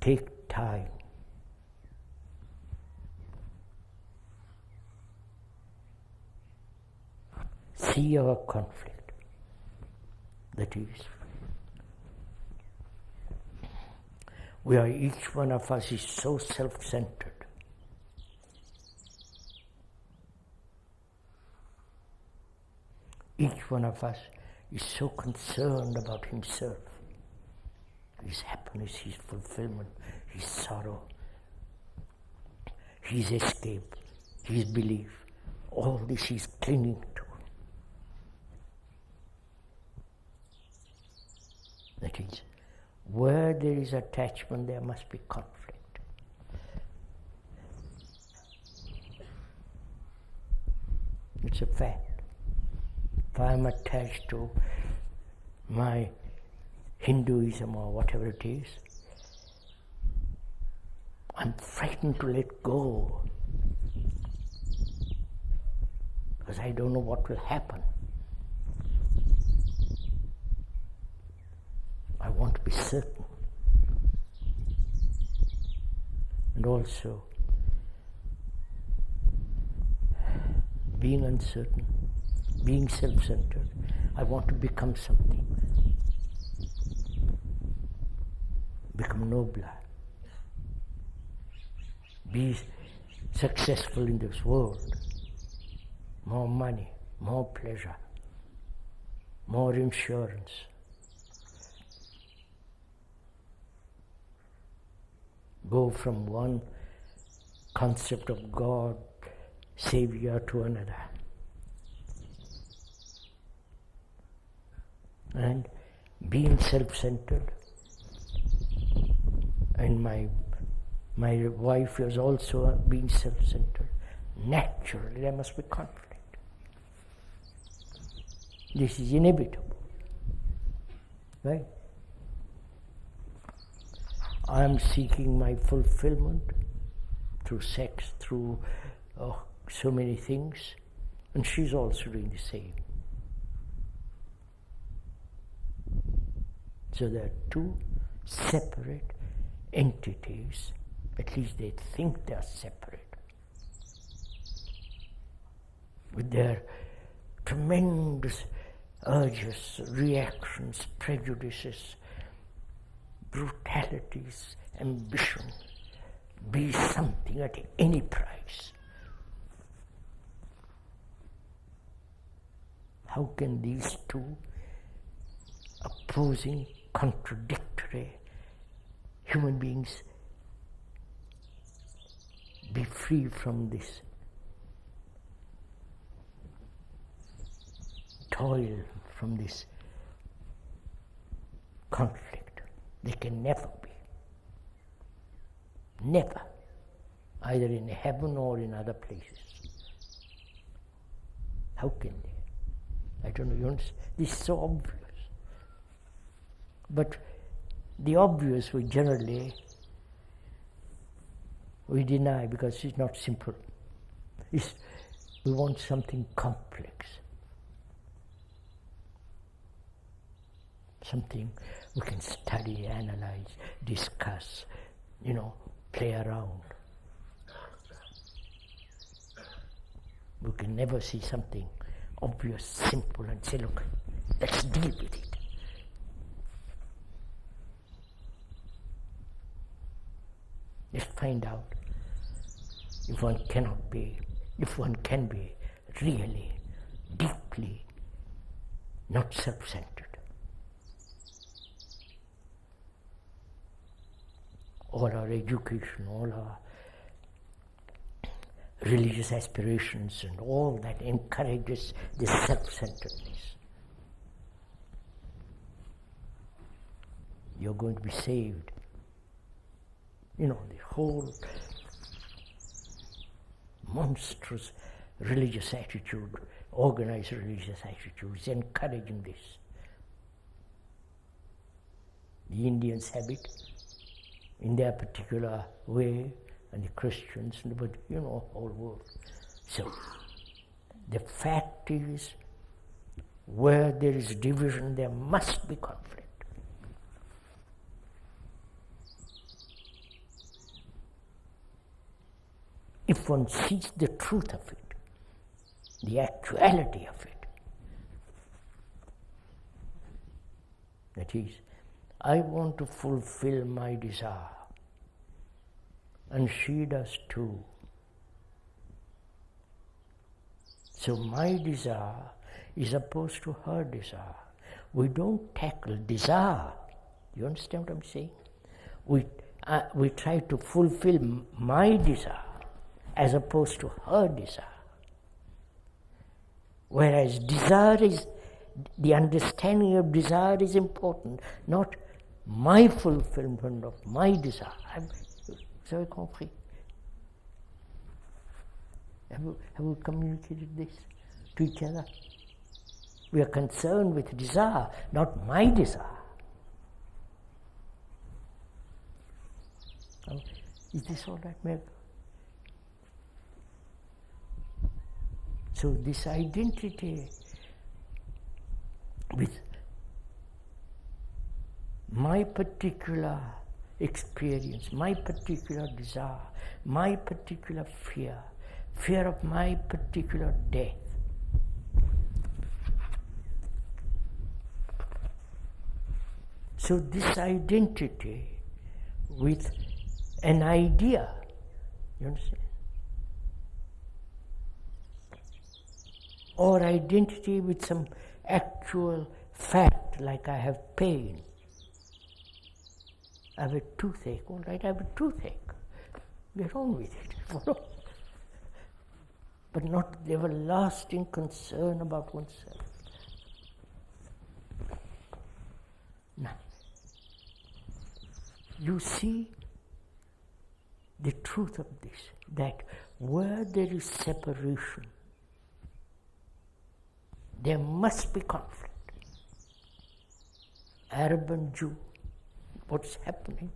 take time. See our conflict, that is, each one of us is so self-centered. Each one of us is so concerned about himself, his happiness, his fulfillment, his sorrow, his escape, his belief. All this he's clinging to. That is, where there is attachment, there must be conflict. It's a fact. If I'm attached to my Hinduism or whatever it is, I'm frightened to let go because I don't know what will happen. I want to be certain. And also, being uncertain, being self-centered, I want to become something, become nobler, be successful in this world, more money, more pleasure, more insurance. Go from one concept of God, Savior, to another. And being self-centered, and my wife was also being self-centered, naturally there must be conflict. This is inevitable, right? I am seeking my fulfillment through sex, through so many things, and she's also doing the same. So there are two separate entities, at least they think they are separate, with their tremendous urges, reactions, prejudices, brutalities, ambition, be something at any price. How can these two opposing, contradictory human beings be free from this toil, from this conflict? They can never be. Never. Either in heaven or in other places. How can they? I don't know. You understand? This is so obvious. But the obvious we generally deny because it's not simple. We want something complex. Something we can study, analyze, discuss, play around. We can never see something obvious, simple, and say, look, let's deal with it. Let's find out if one can be really, deeply not self-centered. All our education, all our religious aspirations and all that encourages this self-centeredness. You're going to be saved. The whole monstrous religious attitude, organized religious attitude is encouraging this. The Indians have it in their particular way, and the Christians, but whole world. So, the fact is, where there is division, there must be conflict. If one sees the truth of it, the actuality of it, that is, I want to fulfill my desire, and she does too. So my desire is opposed to her desire. We don't tackle desire. You understand what I'm saying? We try to fulfill my desire as opposed to her desire. Whereas the understanding of desire is important, not my fulfillment of my desire. Vous avez compris? Have you communicated this? to each other. We are concerned with desire, not my desire. Is this all right, Meg? So this identity with my particular experience, my particular desire, my particular fear of my particular death. So this identity with an idea, you understand? Or identity with some actual fact, like I have pain. I have a toothache. All right, I have a toothache. Get on with it. But not the everlasting concern about oneself. Now, you see the truth of this, that where there is separation, there must be conflict. Arab and Jew, what's happening?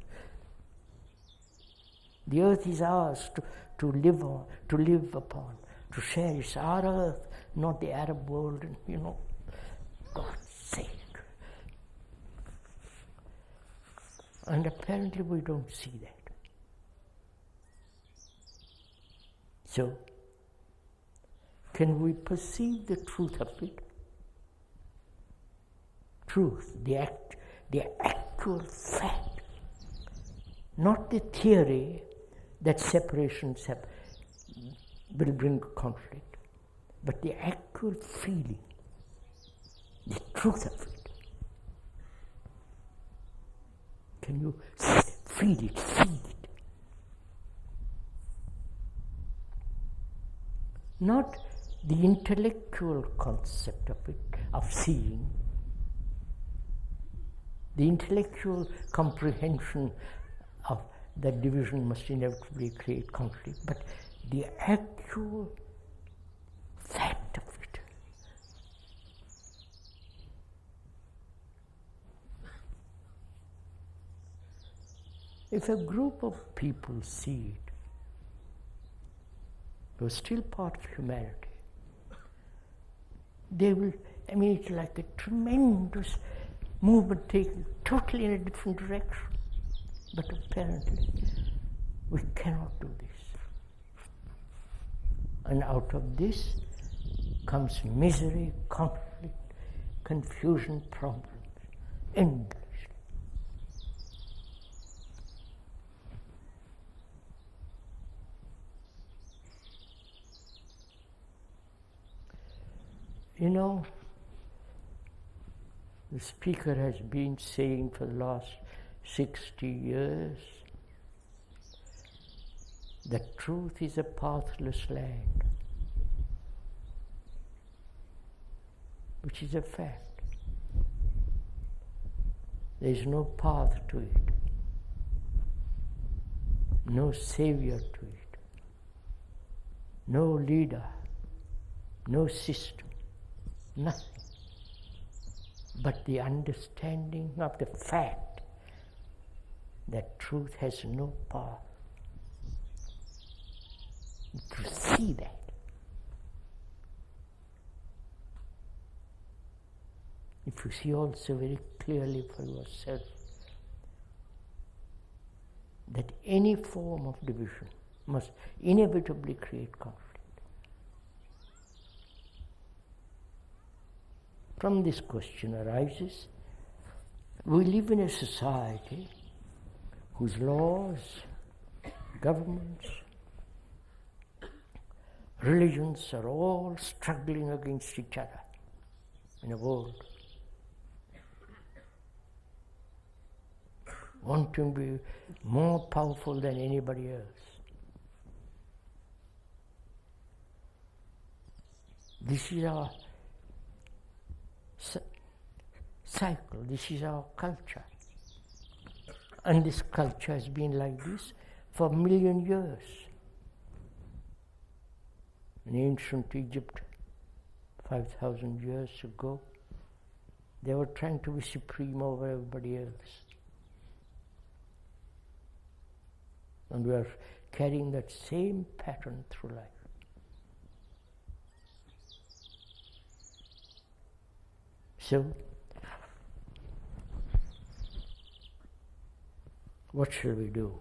The earth is ours to live on, to live upon, to share. It's our earth, not the Arab world, and God's sake. And apparently we don't see that. So, can we perceive the truth of it? Truth, the actual fact, not the theory that separations will bring conflict, but the actual feeling, the truth of it. Can you feel it, see it? Not the intellectual concept of it, of seeing, the intellectual comprehension of that division must inevitably create conflict, but the actual fact of it. If a group of people see it, who are still part of humanity, they will, it's like a tremendous movement taken totally in a different direction. But apparently, we cannot do this. And out of this comes misery, conflict, confusion, problems, endless. The speaker has been saying for the last 60 years that truth is a pathless land, which is a fact. There is no path to it, no savior to it, no leader, no system, nothing but the understanding of the fact that truth has no path. To see that. If you see also very clearly for yourself that any form of division must inevitably create conflict. From this question arises, we live in a society whose laws, governments, religions are all struggling against each other in a world. Wanting to be more powerful than anybody else. This is our cycle, this is our culture. And this culture has been like this for 1 million years. In ancient Egypt, 5,000 years ago, they were trying to be supreme over everybody else. And we are carrying that same pattern through life. So, what shall we do?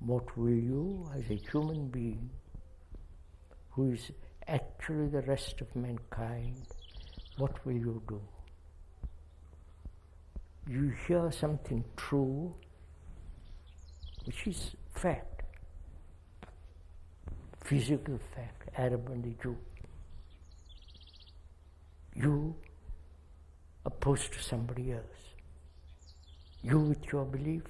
What will you, as a human being, who is actually the rest of mankind, what will you do? You hear something true, which is fact, physical fact, Arab and the Jew. You opposed to somebody else. You with your belief,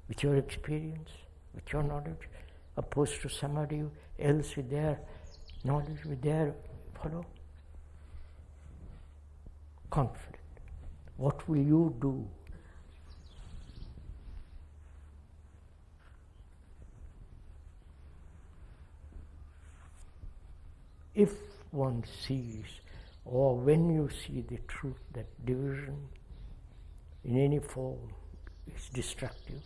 with your experience, with your knowledge, opposed to somebody else with their knowledge, with their conflict. What will you do? If one sees, or when you see the truth that division in any form is destructive,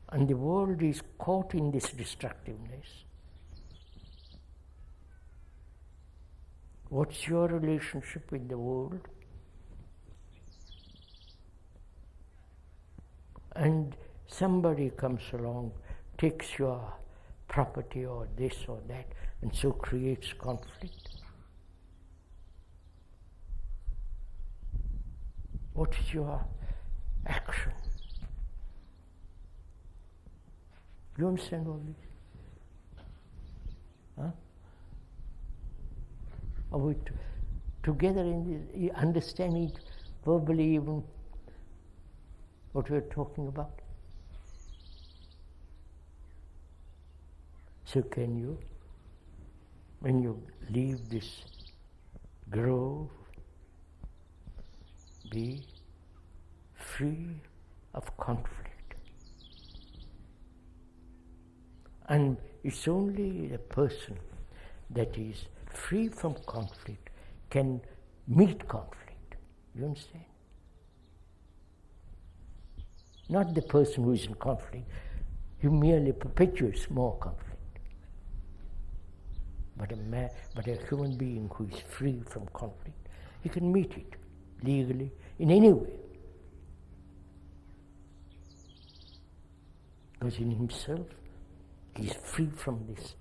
and the world is caught in this destructiveness, what's your relationship with the world? And somebody comes along, takes your property or this or that, and so creates conflict. What's your action? You understand all this? Huh? Are we together in this, understanding verbally even what we're talking about? So can you, when you leave this grove, be free of conflict? And it's only the person that is free from conflict can meet conflict. You understand? Not the person who is in conflict. He merely perpetuates more conflict. But a human being who is free from conflict, he can meet it legally in any way. Because in himself, he is free from this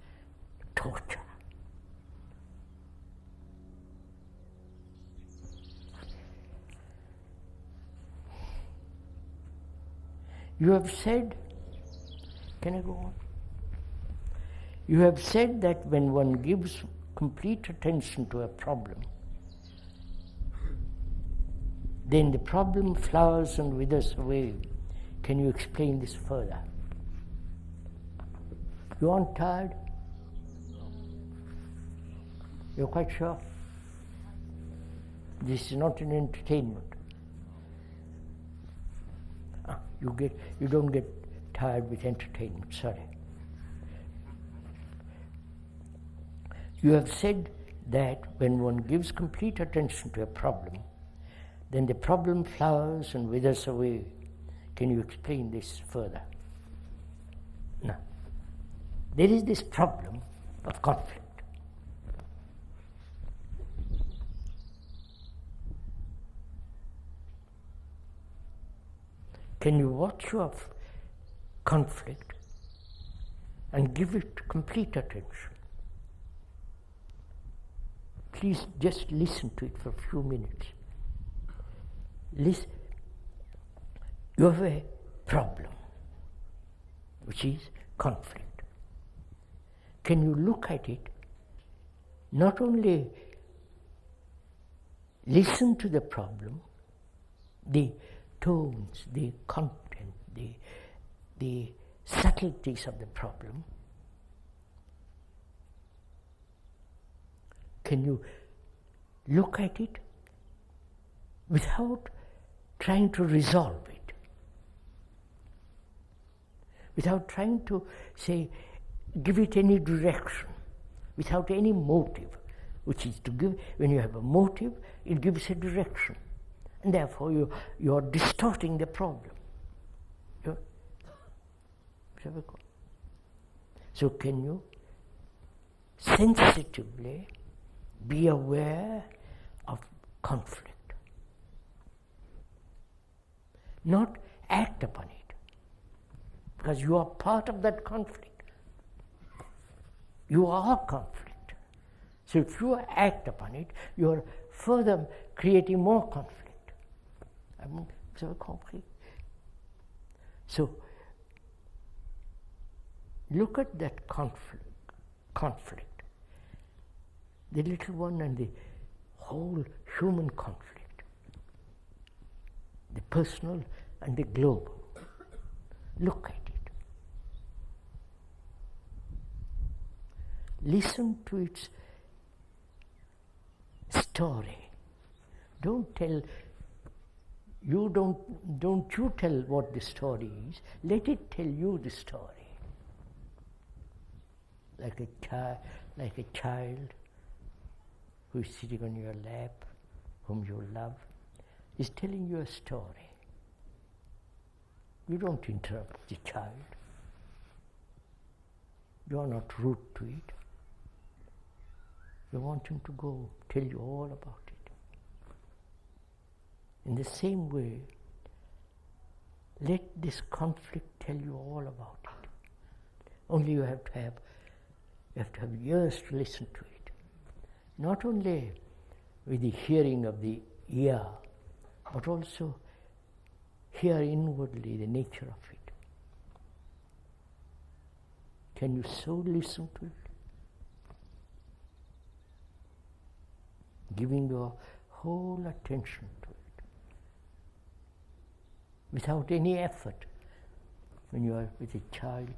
torture. You have said, can I go on? You have said that when one gives complete attention to a problem, then the problem flowers and withers away. Can you explain this further? You aren't tired? You're quite sure? This is not an entertainment. You don't get tired with entertainment, sorry. You have said that when one gives complete attention to a problem, then the problem flowers and withers away. Can you explain this further? No. There is this problem of conflict. Can you watch your conflict and give it complete attention? Please just listen to it for a few minutes. Listen. You have a problem, which is conflict. Can you look at it, not only listen to the problem, the tones, the content, the subtleties of the problem. Can you look at it without trying to resolve it? Without trying to say, give it any direction. without any motive, which is to give, when you have a motive, it gives a direction. And therefore you are distorting the problem. So can you sensitively be aware of conflict? Not act upon it, because you are part of that conflict. You are conflict. So if you act upon it, you are further creating more conflict. Vous avez compris? So look at that conflict, the little one and the whole human conflict, the personal and the global. Look at it. Listen to its story. Don't tell what the story is. Let it tell you the story. Like a child who is sitting on your lap, whom you love, is telling you a story. You don't interrupt the child. You are not rude to it. You want him to go tell you all about it. In the same way, let this conflict tell you all about it. Only you have to have ears to listen to it. Not only with the hearing of the ear, but also hear inwardly the nature of it. Can you so listen to it? Giving your whole attention to it. Without any effort. When you are with a child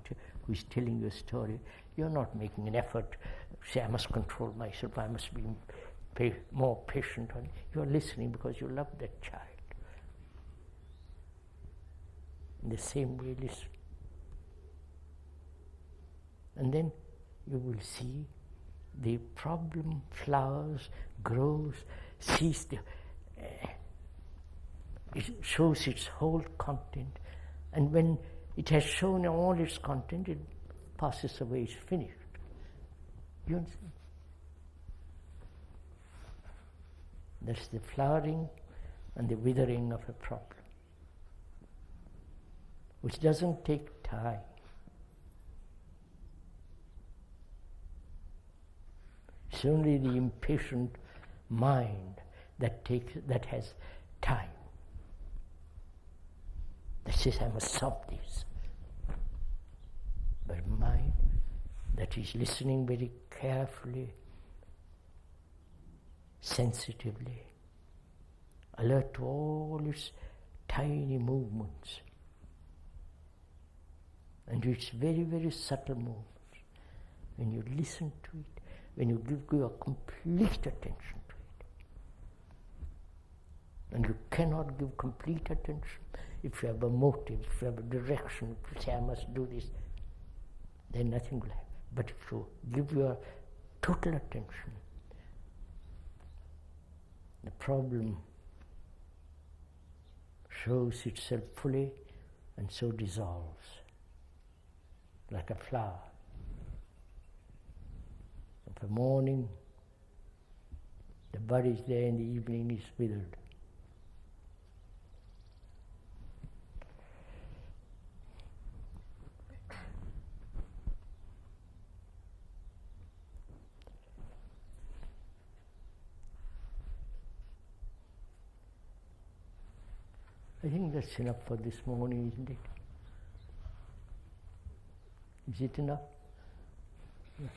who is telling you a story, you are not making an effort, say, I must control myself, I must be more patient. You are listening because you love that child. In the same way, listen. And then you will see the problem flowers, grows, sees it shows its whole content, and when it has shown all its content, it passes away, it's finished. You understand? That's the flowering and the withering of a problem, which doesn't take time. It's only the impatient mind that has time. That says, I must solve this. But mind that is listening very carefully, sensitively, alert to all its tiny movements, and its very, very subtle movements. When you listen to it, when you give your complete attention to it. And you cannot give complete attention if you have a motive, if you have a direction, if you say, I must do this, then nothing will happen. But if you give your total attention, the problem shows itself fully and so dissolves, like a flower. Of the morning, the bud is there, in the evening is withered. I think that's enough for this morning, isn't it? Is it enough? Yeah.